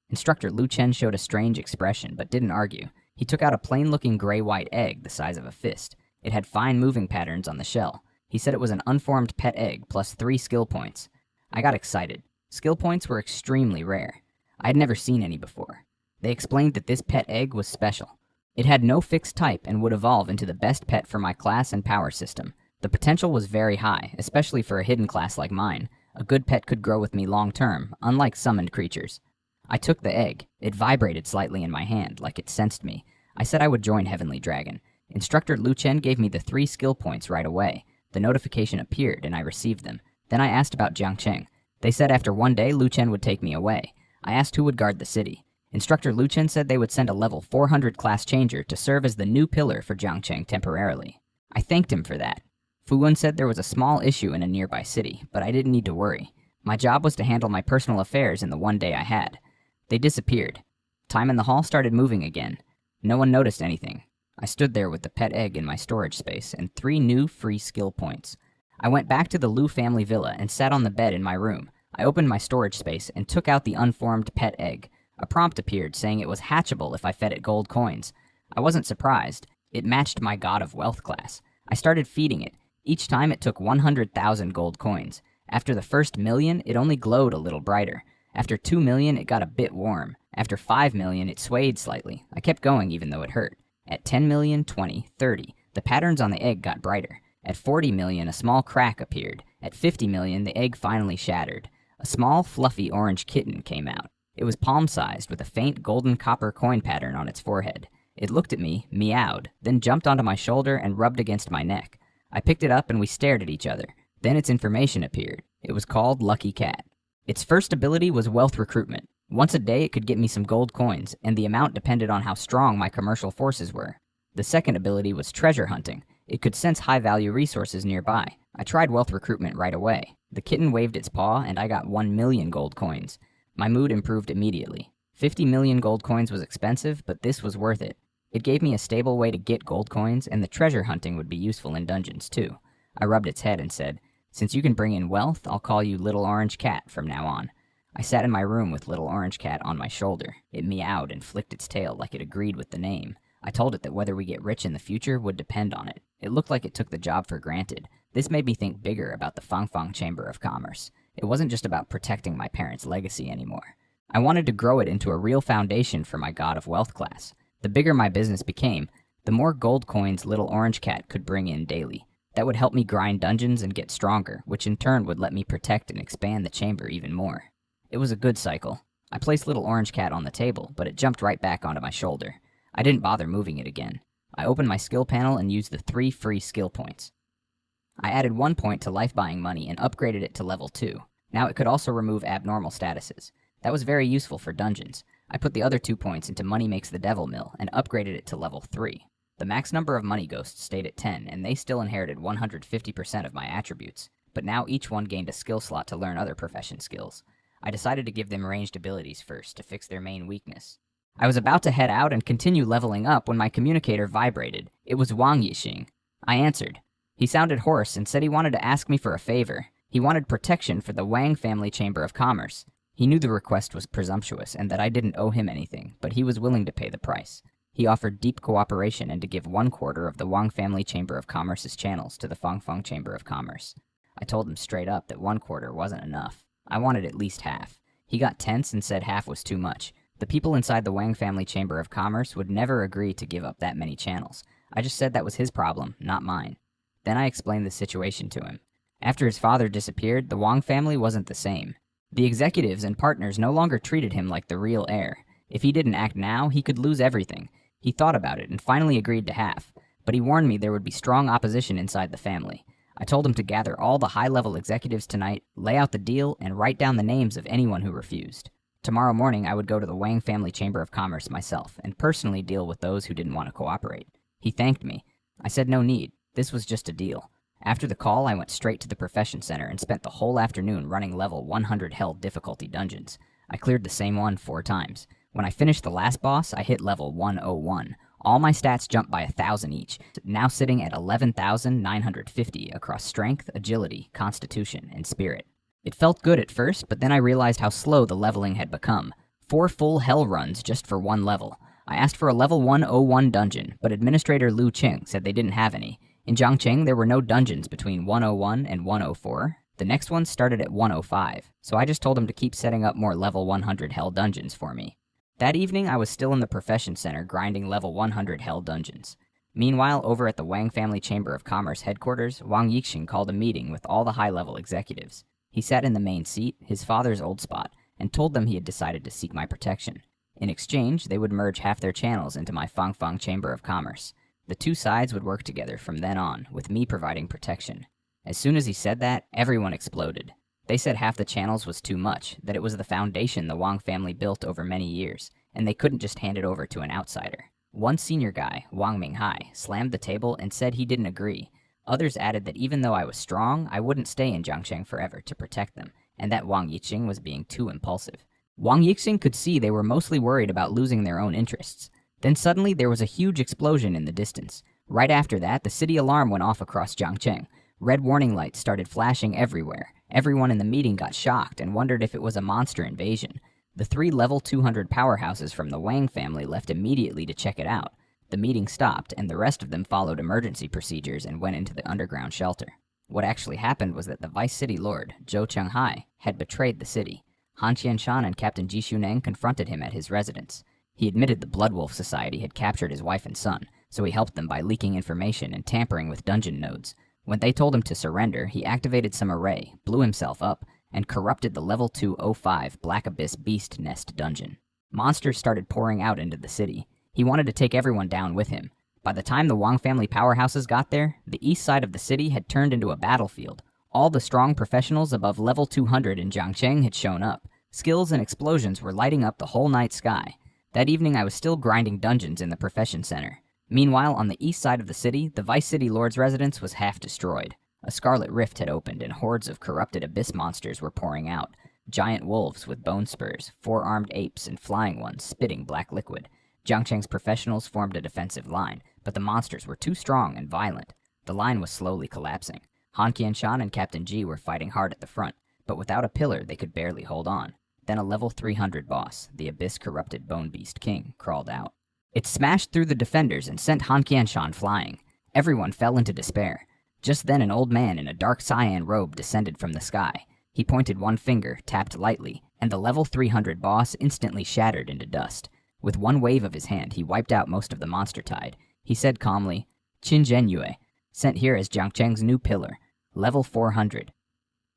Instructor Lu Chen showed a strange expression, but didn't argue. He took out a plain-looking gray-white egg the size of a fist. It had fine moving patterns on the shell. He said it was an unformed pet egg plus 3 skill points. I got excited. Skill points were extremely rare. I had never seen any before. They explained that this pet egg was special. It had no fixed type and would evolve into the best pet for my class and power system. The potential was very high, especially for a hidden class like mine. A good pet could grow with me long-term, unlike summoned creatures. I took the egg. It vibrated slightly in my hand, like it sensed me. I said I would join Heavenly Dragon. Instructor Lu Chen gave me the 3 skill points right away. The notification appeared, and I received them. Then I asked about Jiangcheng. They said after 1 day, Lu Chen would take me away. I asked who would guard the city. Instructor Lu Chen said they would send a level 400 class changer to serve as the new pillar for Jiangcheng temporarily. I thanked him for that. Fuyun said there was a small issue in a nearby city, but I didn't need to worry. My job was to handle my personal affairs in the 1 day I had. They disappeared. Time in the hall started moving again. No one noticed anything. I stood there with the pet egg in my storage space and 3 new free skill points. I went back to the Lu family villa and sat on the bed in my room. I opened my storage space and took out the unformed pet egg. A prompt appeared saying it was hatchable if I fed it gold coins. I wasn't surprised. It matched my God of Wealth class. I started feeding it. Each time it took 100,000 gold coins. After the first million, it only glowed a little brighter. After 2 million, it got a bit warm. After 5 million, it swayed slightly. I kept going even though it hurt. At 10 million, 20, 30, the patterns on the egg got brighter. At 40 million, a small crack appeared. At 50 million, the egg finally shattered. A small, fluffy orange kitten came out. It was palm-sized with a faint golden copper coin pattern on its forehead. It looked at me, meowed, then jumped onto my shoulder and rubbed against my neck. I picked it up and we stared at each other. Then its information appeared. It was called Lucky Cat. Its first ability was wealth recruitment. Once a day it could get me some gold coins, and the amount depended on how strong my commercial forces were. The second ability was treasure hunting. It could sense high-value resources nearby. I tried wealth recruitment right away. The kitten waved its paw, and I got 1 million gold coins. My mood improved immediately. 50 million gold coins was expensive, but this was worth it. It gave me a stable way to get gold coins, and the treasure hunting would be useful in dungeons too. I rubbed its head and said, "Since you can bring in wealth, I'll call you Little Orange Cat from now on." I sat in my room with Little Orange Cat on my shoulder. It meowed and flicked its tail like it agreed with the name. I told it that whether we get rich in the future would depend on it. It looked like it took the job for granted. This made me think bigger about the Fangfang Chamber of Commerce. It wasn't just about protecting my parents' legacy anymore. I wanted to grow it into a real foundation for my God of Wealth class. The bigger my business became, the more gold coins Little Orange Cat could bring in daily. That would help me grind dungeons and get stronger, which in turn would let me protect and expand the chamber even more. It was a good cycle. I placed Little Orange Cat on the table, but it jumped right back onto my shoulder. I didn't bother moving it again. I opened my skill panel and used the 3 free skill points. I added 1 point to life buying money and upgraded it to level 2. Now it could also remove abnormal statuses. That was very useful for dungeons. I put the other 2 points into Money Makes the Devil Mill and upgraded it to level 3. The max number of money ghosts stayed at 10, and they still inherited 150% of my attributes, but now each one gained a skill slot to learn other profession skills. I decided to give them ranged abilities first to fix their main weakness. I was about to head out and continue leveling up when my communicator vibrated. It was Wang Yixing. I answered. He sounded hoarse and said he wanted to ask me for a favor. He wanted protection for the Wang family Chamber of Commerce. He knew the request was presumptuous and that I didn't owe him anything, but he was willing to pay the price. He He offered deep cooperation and to give 1/4 of the Wang family Chamber of Commerce's channels to the Fangfeng Chamber of Commerce. I told him straight up that 1/4 wasn't enough. I wanted at least half. He got tense and said half was too much. The people inside the Wang family Chamber of Commerce would never agree to give up that many channels. I just said that was his problem, not mine. Then I explained the situation to him. After his father disappeared, the Wang family wasn't the same. The executives and partners no longer treated him like the real heir. If he didn't act now, he could lose everything. He thought about it and finally agreed to half. But he warned me there would be strong opposition inside the family. I told him to gather all the high-level executives tonight, lay out the deal, and write down the names of anyone who refused. Tomorrow morning, I would go to the Wang family Chamber of Commerce myself and personally deal with those who didn't want to cooperate. He thanked me. I said no need. This was just a deal. After the call, I went straight to the Profession Center and spent the whole afternoon running level 100 hell difficulty dungeons. I cleared the same one 4 times. When I finished the last boss, I hit level 101. All my stats jumped by 1,000 each, now sitting at 11,950 across strength, agility, constitution, and spirit. It felt good at first, but then I realized how slow the leveling had become. 4 full hell runs just for 1 level. I asked for a level 101 dungeon, but Administrator Lu Qing said they didn't have any. In Jiangqing, there were no dungeons between 101 and 104. The next one started at 105, so I just told him to keep setting up more level 100 hell dungeons for me. That evening, I was still in the Profession Center grinding level 100 hell dungeons. Meanwhile, over at the Wang Family Chamber of Commerce headquarters, Wang Yixing called a meeting with all the high-level executives. He sat in the main seat, his father's old spot, and told them he had decided to seek my protection. In exchange, they would merge half their channels into my Fangfeng Chamber of Commerce. The 2 sides would work together from then on, with me providing protection. As soon as he said that, everyone exploded. They said half the channels was too much, that it was the foundation the Wang family built over many years, and they couldn't just hand it over to an outsider. One senior guy, Wang Minghai, slammed the table and said he didn't agree. Others added that even though I was strong, I wouldn't stay in Jiangcheng forever to protect them, and that Wang Yixing was being too impulsive. Wang Yixing could see they were mostly worried about losing their own interests. Then suddenly there was a huge explosion in the distance. Right after that, the city alarm went off across Jiangcheng. Red warning lights started flashing everywhere. Everyone in the meeting got shocked and wondered if it was a monster invasion. The 3 level 200 powerhouses from the Wang family left immediately to check it out. The meeting stopped, and the rest of them followed emergency procedures and went into the underground shelter. What actually happened was that the Vice City Lord, Zhou Chenghai, had betrayed the city. Han Qianshan and Captain Ji Shuneng confronted him at his residence. He admitted the Blood Wolf Society had captured his wife and son, so he helped them by leaking information and tampering with dungeon nodes. When they told him to surrender, he activated some array, blew himself up, and corrupted the level 205 Black Abyss Beast Nest dungeon. Monsters started pouring out into the city. He wanted to take everyone down with him. By the time the Wang family powerhouses got there, the east side of the city had turned into a battlefield. All the strong professionals above level 200 in Jiangcheng had shown up. Skills and explosions were lighting up the whole night sky. That evening I was still grinding dungeons in the Profession Center. Meanwhile, on the east side of the city, the Vice City Lord's residence was half destroyed. A scarlet rift had opened and hordes of corrupted abyss monsters were pouring out. Giant wolves with bone spurs, 4-armed apes, and flying ones spitting black liquid. Jiangcheng's professionals formed a defensive line, but the monsters were too strong and violent. The line was slowly collapsing. Han Qianshan and Captain Ji were fighting hard at the front, but without a pillar they could barely hold on. Then a level 300 boss, the abyss-corrupted Bone Beast King, crawled out. It smashed through the defenders and sent Han Qianshan flying. Everyone fell into despair. Just then an old man in a dark cyan robe descended from the sky. He pointed one finger, tapped lightly, and the level 300 boss instantly shattered into dust. With one wave of his hand, he wiped out most of the monster tide. He said calmly, "Qin Zhenyue, sent here as Jiangcheng's new pillar, level 400.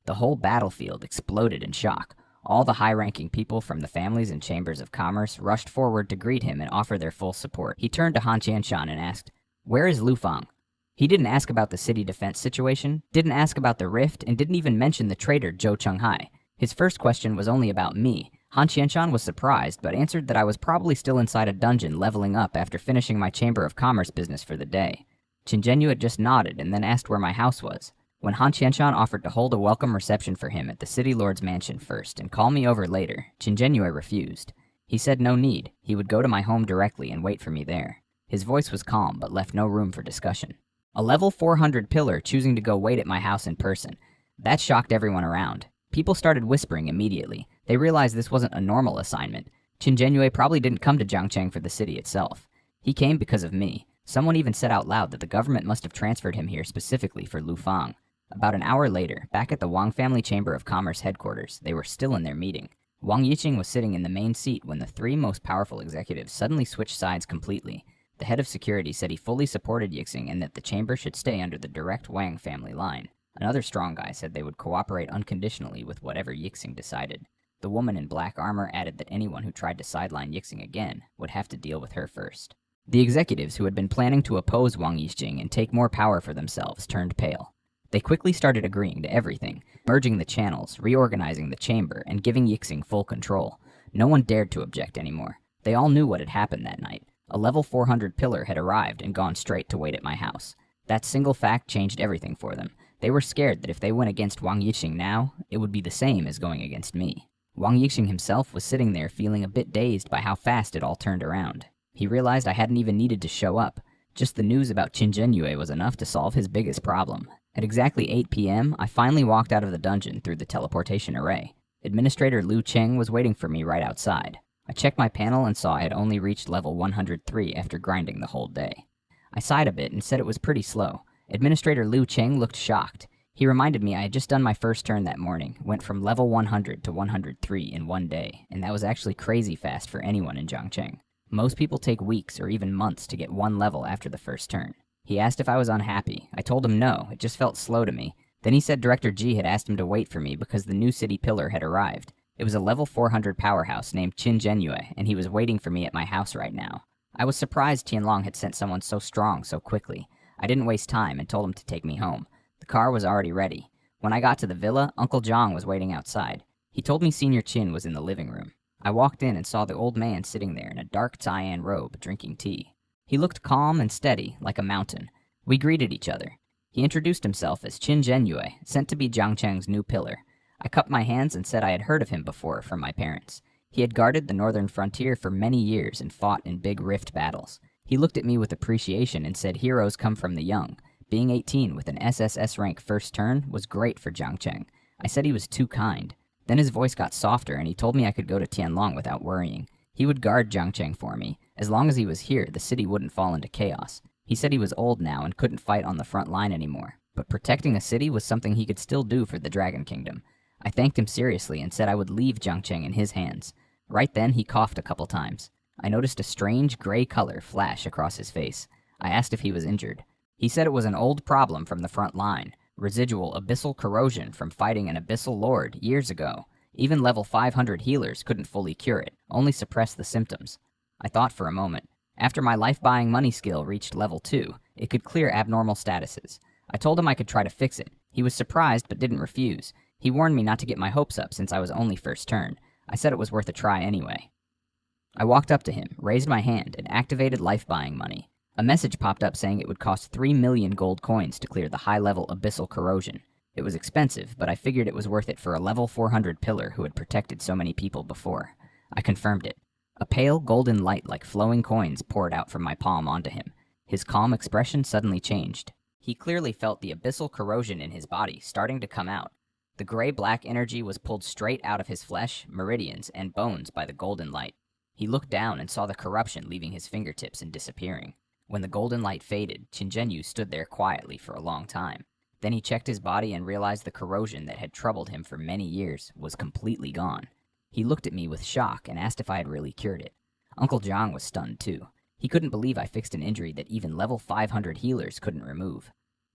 The whole battlefield exploded in shock. All the high-ranking people from the families and chambers of commerce rushed forward to greet him and offer their full support. He turned to Han Qianshan and asked, "Where is Lu Fang?" He didn't ask about the city defense situation, didn't ask about the rift, and didn't even mention the traitor Zhou Chenghai. His first question was only about me. Han Qianshan was surprised, but answered that I was probably still inside a dungeon leveling up after finishing my Chamber of Commerce business for the day. Qin Zhenyue had just nodded and then asked where my house was. When Han Qianshan offered to hold a welcome reception for him at the city lord's mansion first and call me over later, Qin Zhenyue refused. He said no need, he would go to my home directly and wait for me there. His voice was calm, but left no room for discussion. A level 400 pillar choosing to go wait at my house in person. That shocked everyone around. People started whispering immediately. They realized this wasn't a normal assignment. Qin Zhenyue probably didn't come to Jiangcheng for the city itself. He came because of me. Someone even said out loud that the government must have transferred him here specifically for Lu Fang. About an hour later, back at the Wang Family Chamber of Commerce headquarters, they were still in their meeting. Wang Yiqing was sitting in the main seat when the three most powerful executives suddenly switched sides completely. The head of security said he fully supported Yiqing and that the chamber should stay under the direct Wang family line. Another strong guy said they would cooperate unconditionally with whatever Yiqing decided. The woman in black armor added that anyone who tried to sideline Yiqing again would have to deal with her first. The executives who had been planning to oppose Wang Yiqing and take more power for themselves turned pale. They quickly started agreeing to everything, merging the channels, reorganizing the chamber, and giving Yiqing full control. No one dared to object anymore. They all knew what had happened that night. A level 400 pillar had arrived and gone straight to wait at my house. That single fact changed everything for them. They were scared that if they went against Wang Yiqing now, it would be the same as going against me. Wang Yiqing himself was sitting there feeling a bit dazed by how fast it all turned around. He realized I hadn't even needed to show up. Just the news about Qin Zhenyue was enough to solve his biggest problem. At exactly 8 p.m., I finally walked out of the dungeon through the teleportation array. Administrator Liu Cheng was waiting for me right outside. I checked my panel and saw I had only reached level 103 after grinding the whole day. I sighed a bit and said it was pretty slow. Administrator Liu Cheng looked shocked. He reminded me I had just done my first turn that morning, went from level 100 to 103 in one day, and that was actually crazy fast for anyone in Zhangcheng. Most people take weeks or even months to get one level after the first turn. He asked if I was unhappy. I told him no, it just felt slow to me. Then he said Director Ji had asked him to wait for me because the new city pillar had arrived. It was a level 400 powerhouse named Qin Zhenyue, and he was waiting for me at my house right now. I was surprised Tianlong had sent someone so strong so quickly. I didn't waste time and told him to take me home. The car was already ready. When I got to the villa, Uncle Zhang was waiting outside. He told me Senior Qin was in the living room. I walked in and saw the old man sitting there in a dark Taiyan robe, drinking tea. He looked calm and steady, like a mountain. We greeted each other. He introduced himself as Qin Zhenyue, sent to be Zhangcheng's new pillar. I cupped my hands and said I had heard of him before from my parents. He had guarded the northern frontier for many years and fought in big rift battles. He looked at me with appreciation and said heroes come from the young. Being 18 with an SSS rank first turn was great for Zhangcheng. I said he was too kind. Then his voice got softer and he told me I could go to Tianlong without worrying. He would guard Zhangcheng for me. As long as he was here, the city wouldn't fall into chaos. He said he was old now and couldn't fight on the front line anymore, but protecting a city was something he could still do for the Dragon Kingdom. I thanked him seriously and said I would leave Zhangcheng in his hands. Right then, he coughed a couple times. I noticed a strange gray color flash across his face. I asked if he was injured. He said it was an old problem from the front line, residual abyssal corrosion from fighting an abyssal lord years ago. Even level 500 healers couldn't fully cure it, only suppress the symptoms. I thought for a moment. After my life-buying money skill reached level 2, it could clear abnormal statuses. I told him I could try to fix it. He was surprised but didn't refuse. He warned me not to get my hopes up since I was only first turn. I said it was worth a try anyway. I walked up to him, raised my hand, and activated life-buying money. A message popped up saying it would cost 3 million gold coins to clear the high-level abyssal corrosion. It was expensive, but I figured it was worth it for a level 400 pillar who had protected so many people before. I confirmed it. A pale golden light like flowing coins poured out from my palm onto him. His calm expression suddenly changed. He clearly felt the abyssal corrosion in his body starting to come out. The gray-black energy was pulled straight out of his flesh, meridians, and bones by the golden light. He looked down and saw the corruption leaving his fingertips and disappearing. When the golden light faded, Qin Zhenyu stood there quietly for a long time. Then he checked his body and realized the corrosion that had troubled him for many years was completely gone. He looked at me with shock and asked if I had really cured it. Uncle Zhang was stunned too. He couldn't believe I fixed an injury that even level 500 healers couldn't remove.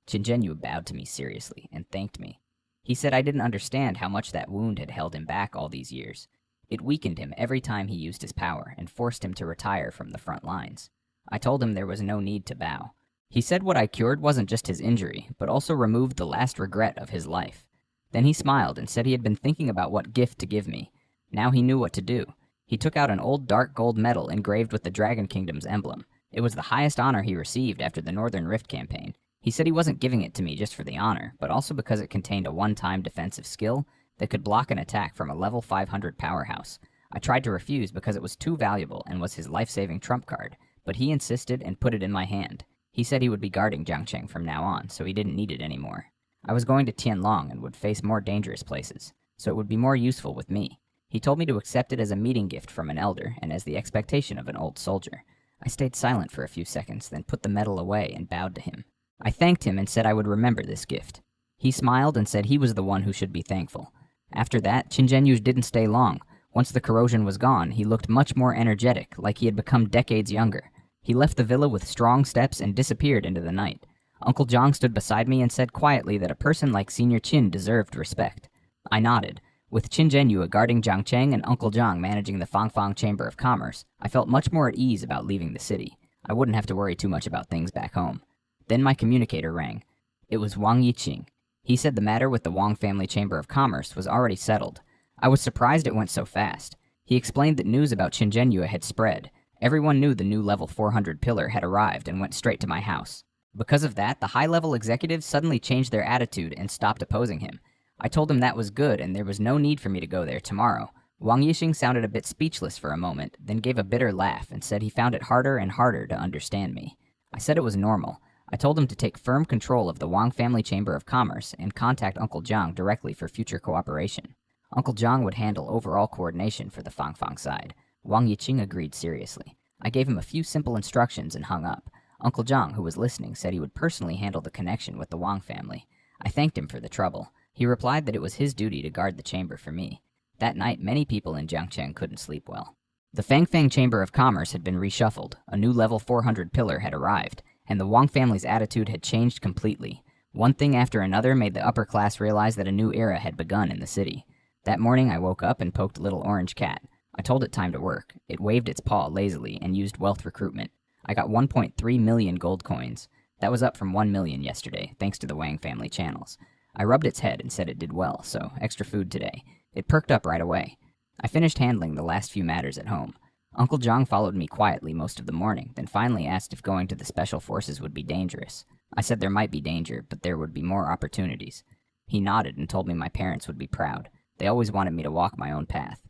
Qin Zhenyu bowed to me seriously and thanked me. He said I didn't understand how much that wound had held him back all these years. It weakened him every time he used his power and forced him to retire from the front lines. I told him there was no need to bow. He said what I cured wasn't just his injury, but also removed the last regret of his life. Then he smiled and said he had been thinking about what gift to give me. Now he knew what to do. He took out an old dark gold medal engraved with the Dragon Kingdom's emblem. It was the highest honor he received after the Northern Rift campaign. He said he wasn't giving it to me just for the honor, but also because it contained a one-time defensive skill that could block an attack from a level 500 powerhouse. I tried to refuse because it was too valuable and was his life-saving trump card, but he insisted and put it in my hand. He said he would be guarding Zhangcheng from now on, so he didn't need it anymore. I was going to Tianlong and would face more dangerous places, so it would be more useful with me. He told me to accept it as a meeting gift from an elder and as the expectation of an old soldier. I stayed silent for a few seconds, then put the medal away and bowed to him. I thanked him and said I would remember this gift. He smiled and said he was the one who should be thankful. After that, Chinjenyu didn't stay long. Once the corrosion was gone, he looked much more energetic, like he had become decades younger. He left the villa with strong steps and disappeared into the night. Uncle Zhang stood beside me and said quietly that a person like Senior Qin deserved respect. I nodded. With Chinjenyu guarding Jiangcheng and Uncle Zhang managing the Fangfang Chamber of Commerce, I felt much more at ease about leaving the city. I wouldn't have to worry too much about things back home. Then my communicator rang. It was Wang Yiqing. He said the matter with the Wang Family Chamber of Commerce was already settled. I was surprised it went so fast. He explained that news about Chinjenyu had spread. Everyone knew the new level 400 pillar had arrived and went straight to my house. Because of that, the high-level executives suddenly changed their attitude and stopped opposing him. I told him that was good and there was no need for me to go there tomorrow. Wang Yixing sounded a bit speechless for a moment, then gave a bitter laugh and said he found it harder and harder to understand me. I said it was normal. I told him to take firm control of the Wang Family Chamber of Commerce and contact Uncle Zhang directly for future cooperation. Uncle Zhang would handle overall coordination for the Fangfang side. Wang Yiqing agreed seriously. I gave him a few simple instructions and hung up. Uncle Zhang, who was listening, said he would personally handle the connection with the Wang family. I thanked him for the trouble. He replied that it was his duty to guard the chamber for me. That night, many people in Jiangcheng couldn't sleep well. The Fangfang Chamber of Commerce had been reshuffled, a new level 400 pillar had arrived, and the Wang family's attitude had changed completely. One thing after another made the upper class realize that a new era had begun in the city. That morning, I woke up and poked Little Orange Cat. I told it time to work. It waved its paw lazily and used wealth recruitment. I got 1.3 million gold coins. That was up from 1 million yesterday, thanks to the Wang family channels. I rubbed its head and said it did well, so extra food today. It perked up right away. I finished handling the last few matters at home. Uncle Zhang followed me quietly most of the morning, then finally asked if going to the special forces would be dangerous. I said there might be danger, but there would be more opportunities. He nodded and told me my parents would be proud. They always wanted me to walk my own path.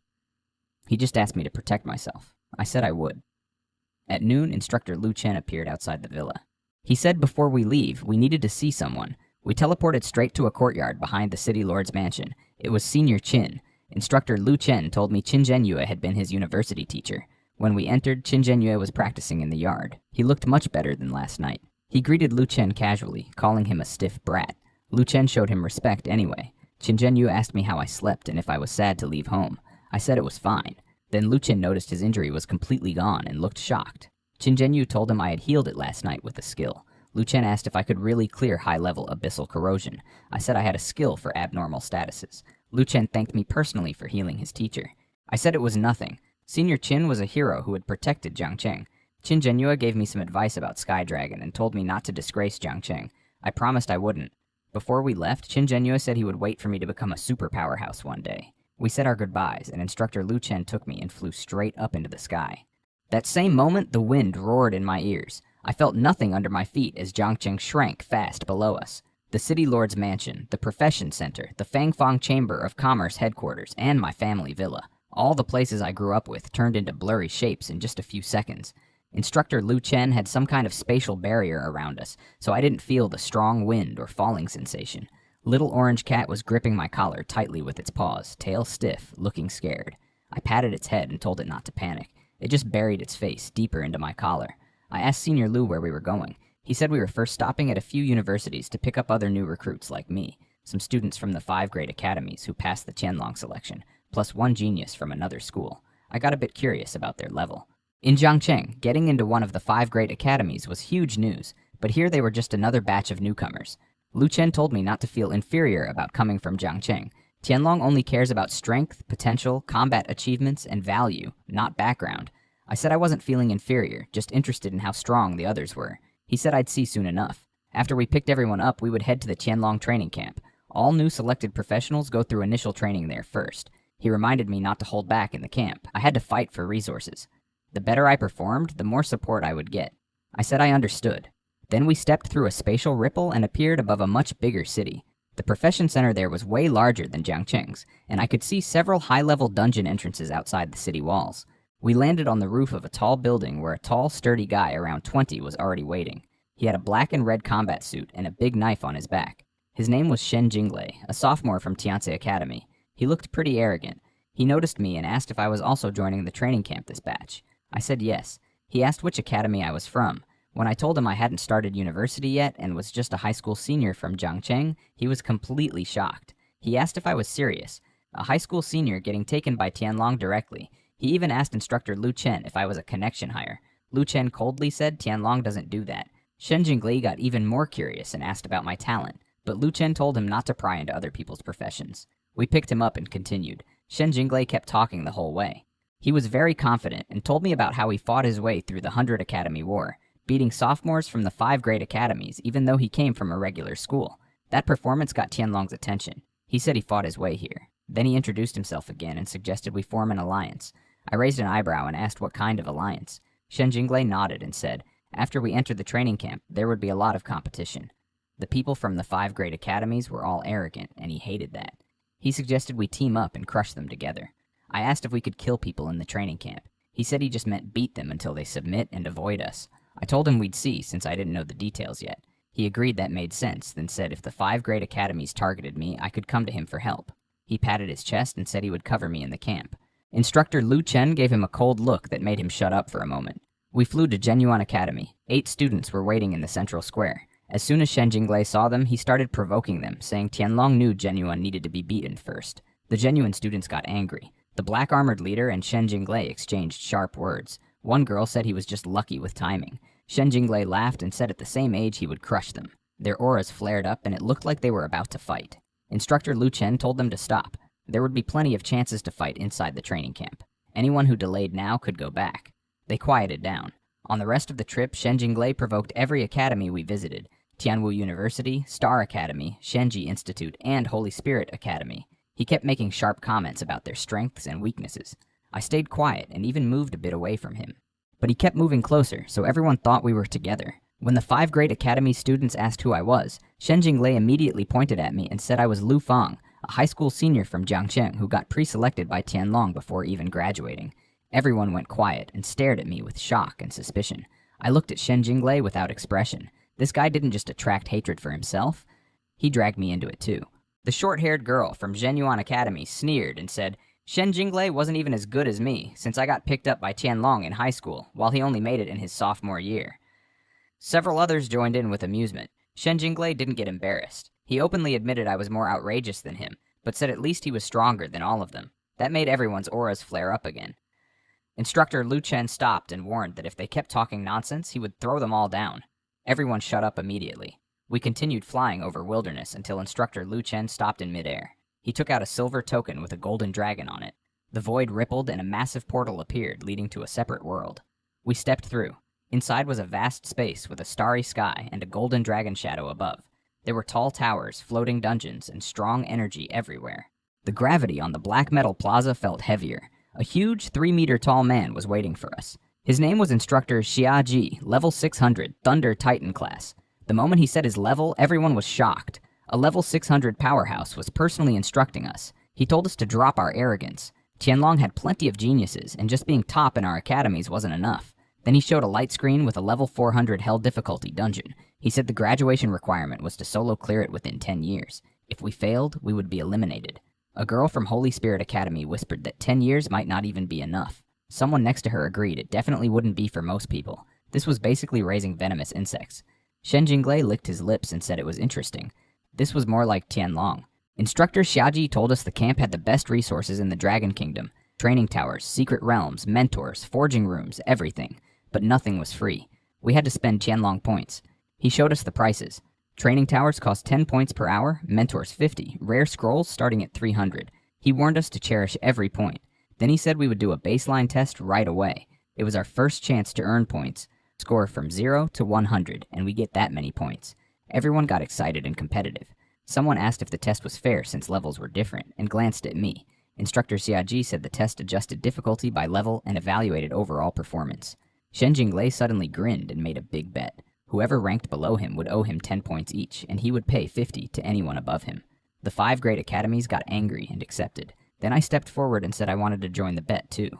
He just asked me to protect myself. I said I would. At noon, Instructor Lu Chen appeared outside the villa. He said before we leave, we needed to see someone. We teleported straight to a courtyard behind the city lord's mansion. It was Senior Qin. Instructor Lu Chen told me Qin Zhenyue had been his university teacher. When we entered, Qin Zhenyue was practicing in the yard. He looked much better than last night. He greeted Lu Chen casually, calling him a stiff brat. Lu Chen showed him respect anyway. Qin Zhenyue asked me how I slept and if I was sad to leave home. I said it was fine. Then Lu Chen noticed his injury was completely gone and looked shocked. Qin Zhenyue told him I had healed it last night with a skill. Lu Chen asked if I could really clear high-level abyssal corrosion. I said I had a skill for abnormal statuses. Lu Chen thanked me personally for healing his teacher. I said it was nothing. Senior Qin was a hero who had protected Jiangcheng. Qin Zhenyue gave me some advice about Sky Dragon and told me not to disgrace Jiangcheng. I promised I wouldn't. Before we left, Qin Zhenyue said he would wait for me to become a super powerhouse one day. We said our goodbyes, and Instructor Lu Chen took me and flew straight up into the sky. That same moment, the wind roared in my ears. I felt nothing under my feet as Jiangcheng shrank fast below us. The city lord's mansion, the profession center, the Fangfang Chamber of Commerce headquarters, and my family villa. All the places I grew up with turned into blurry shapes in just a few seconds. Instructor Lu Chen had some kind of spatial barrier around us, so I didn't feel the strong wind or falling sensation. Little Orange Cat was gripping my collar tightly with its paws, tail stiff, looking scared. I patted its head and told it not to panic. It just buried its face deeper into my collar. I asked Senior Lu where we were going. He said we were first stopping at a few universities to pick up other new recruits like me, some students from the 5 great academies who passed the Qianlong selection, plus one genius from another school. I got a bit curious about their level. In Jiangcheng, getting into one of the 5 great academies was huge news, but here they were just another batch of newcomers. Lu Chen told me not to feel inferior about coming from Jiangcheng. Qianlong only cares about strength, potential, combat achievements, and value, not background. I said I wasn't feeling inferior, just interested in how strong the others were. He said I'd see soon enough. After we picked everyone up, we would head to the Qianlong training camp. All new selected professionals go through initial training there first. He reminded me not to hold back in the camp. I had to fight for resources. The better I performed, the more support I would get. I said I understood. Then we stepped through a spatial ripple and appeared above a much bigger city. The profession center there was way larger than Jiangcheng's, and I could see several high-level dungeon entrances outside the city walls. We landed on the roof of a tall building where a tall, sturdy guy around 20 was already waiting. He had a black and red combat suit and a big knife on his back. His name was Shen Jinglei, a sophomore from Tianzi Academy. He looked pretty arrogant. He noticed me and asked if I was also joining the training camp this batch. I said yes. He asked which academy I was from. When I told him I hadn't started university yet and was just a high school senior from Jiangcheng, he was completely shocked. He asked if I was serious, a high school senior getting taken by Tianlong directly. He even asked instructor Lu Chen if I was a connection hire. Lu Chen coldly said Tianlong doesn't do that. Shen Jinglei got even more curious and asked about my talent, but Lu Chen told him not to pry into other people's professions. We picked him up and continued. Shen Jinglei kept talking the whole way. He was very confident and told me about how he fought his way through the 100 Academy War, beating sophomores from the 5 great academies even though he came from a regular school. That performance got Tianlong's attention. He said he fought his way here. Then he introduced himself again and suggested we form an alliance. I raised an eyebrow and asked what kind of alliance. Shen Jinglei nodded and said, after we entered the training camp, there would be a lot of competition. The people from the 5 great academies were all arrogant, and he hated that. He suggested we team up and crush them together. I asked if we could kill people in the training camp. He said he just meant beat them until they submit and avoid us. I told him we'd see, since I didn't know the details yet. He agreed that made sense, then said if the 5 great academies targeted me, I could come to him for help. He patted his chest and said he would cover me in the camp. Instructor Lu Chen gave him a cold look that made him shut up for a moment. We flew to Genuan Academy. 8 students were waiting in the central square. As soon as Shen Jinglei saw them, he started provoking them, saying Tianlong knew Genuan needed to be beaten first. The Genuan students got angry. The black-armored leader and Shen Jinglei exchanged sharp words. One girl said he was just lucky with timing. Shen Jinglei laughed and said at the same age he would crush them. Their auras flared up and it looked like they were about to fight. Instructor Lu Chen told them to stop. There would be plenty of chances to fight inside the training camp. Anyone who delayed now could go back. They quieted down. On the rest of the trip, Shen Jinglei provoked every academy we visited. Tianwu University, Star Academy, Shenji Institute, and Holy Spirit Academy. He kept making sharp comments about their strengths and weaknesses. I stayed quiet and even moved a bit away from him. But he kept moving closer, so everyone thought we were together. When the 5 great academy students asked who I was, Shen Jinglei immediately pointed at me and said I was Lu Fang, a high school senior from Jiangcheng who got pre-selected by Tianlong before even graduating. Everyone went quiet and stared at me with shock and suspicion. I looked at Shen Jinglei without expression. This guy didn't just attract hatred for himself. He dragged me into it too. The short-haired girl from Genuan Academy sneered and said, Shen Jinglei wasn't even as good as me, since I got picked up by Tianlong in high school, while he only made it in his sophomore year. Several others joined in with amusement. Shen Jinglei didn't get embarrassed. He openly admitted I was more outrageous than him, but said at least he was stronger than all of them. That made everyone's auras flare up again. Instructor Lu Chen stopped and warned that if they kept talking nonsense, he would throw them all down. Everyone shut up immediately. We continued flying over wilderness until Instructor Lu Chen stopped in midair. He took out a silver token with a golden dragon on it. The void rippled and a massive portal appeared, leading to a separate world. We stepped through. Inside was a vast space with a starry sky and a golden dragon shadow above. There were tall towers, floating dungeons, and strong energy everywhere. The gravity on the black metal plaza felt heavier. A huge 3-meter-tall man was waiting for us. His name was Instructor Xia Ji, level 600, Thunder Titan class. The moment he said his level, everyone was shocked. A level 600 powerhouse was personally instructing us. He told us to drop our arrogance. Tianlong had plenty of geniuses, and just being top in our academies wasn't enough. Then he showed a light screen with a level 400 hell difficulty dungeon. He said the graduation requirement was to solo clear it within 10 years. If we failed, we would be eliminated. A girl from Holy Spirit Academy whispered that 10 years might not even be enough. Someone next to her agreed it definitely wouldn't be for most people. This was basically raising venomous insects. Shen Jinglei licked his lips and said it was interesting. This was more like Tianlong. Instructor Xiaji told us the camp had the best resources in the Dragon Kingdom. Training towers, secret realms, mentors, forging rooms, everything. But nothing was free. We had to spend Tianlong points. He showed us the prices. Training towers cost 10 points per hour, mentors 50, rare scrolls starting at 300. He warned us to cherish every point. Then he said we would do a baseline test right away. It was our first chance to earn points. Score from 0 to 100, and we get that many points. Everyone got excited and competitive. Someone asked if the test was fair since levels were different, and glanced at me. Instructor Xiaji said the test adjusted difficulty by level and evaluated overall performance. Shen Jinglei suddenly grinned and made a big bet. Whoever ranked below him would owe him 10 points each, and he would pay 50 to anyone above him. The 5 great academies got angry and accepted. Then I stepped forward and said I wanted to join the bet too.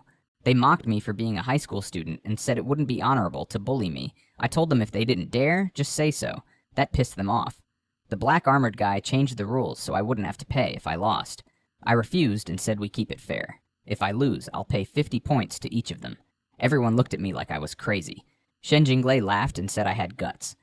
They mocked me for being a high school student and said it wouldn't be honorable to bully me. I told them if they didn't dare, just say so. That pissed them off. The black armored guy changed the rules so I wouldn't have to pay if I lost. I refused and said we keep it fair. If I lose, I'll pay 50 points to each of them. Everyone looked at me like I was crazy. Shen Jinglei laughed and said I had guts.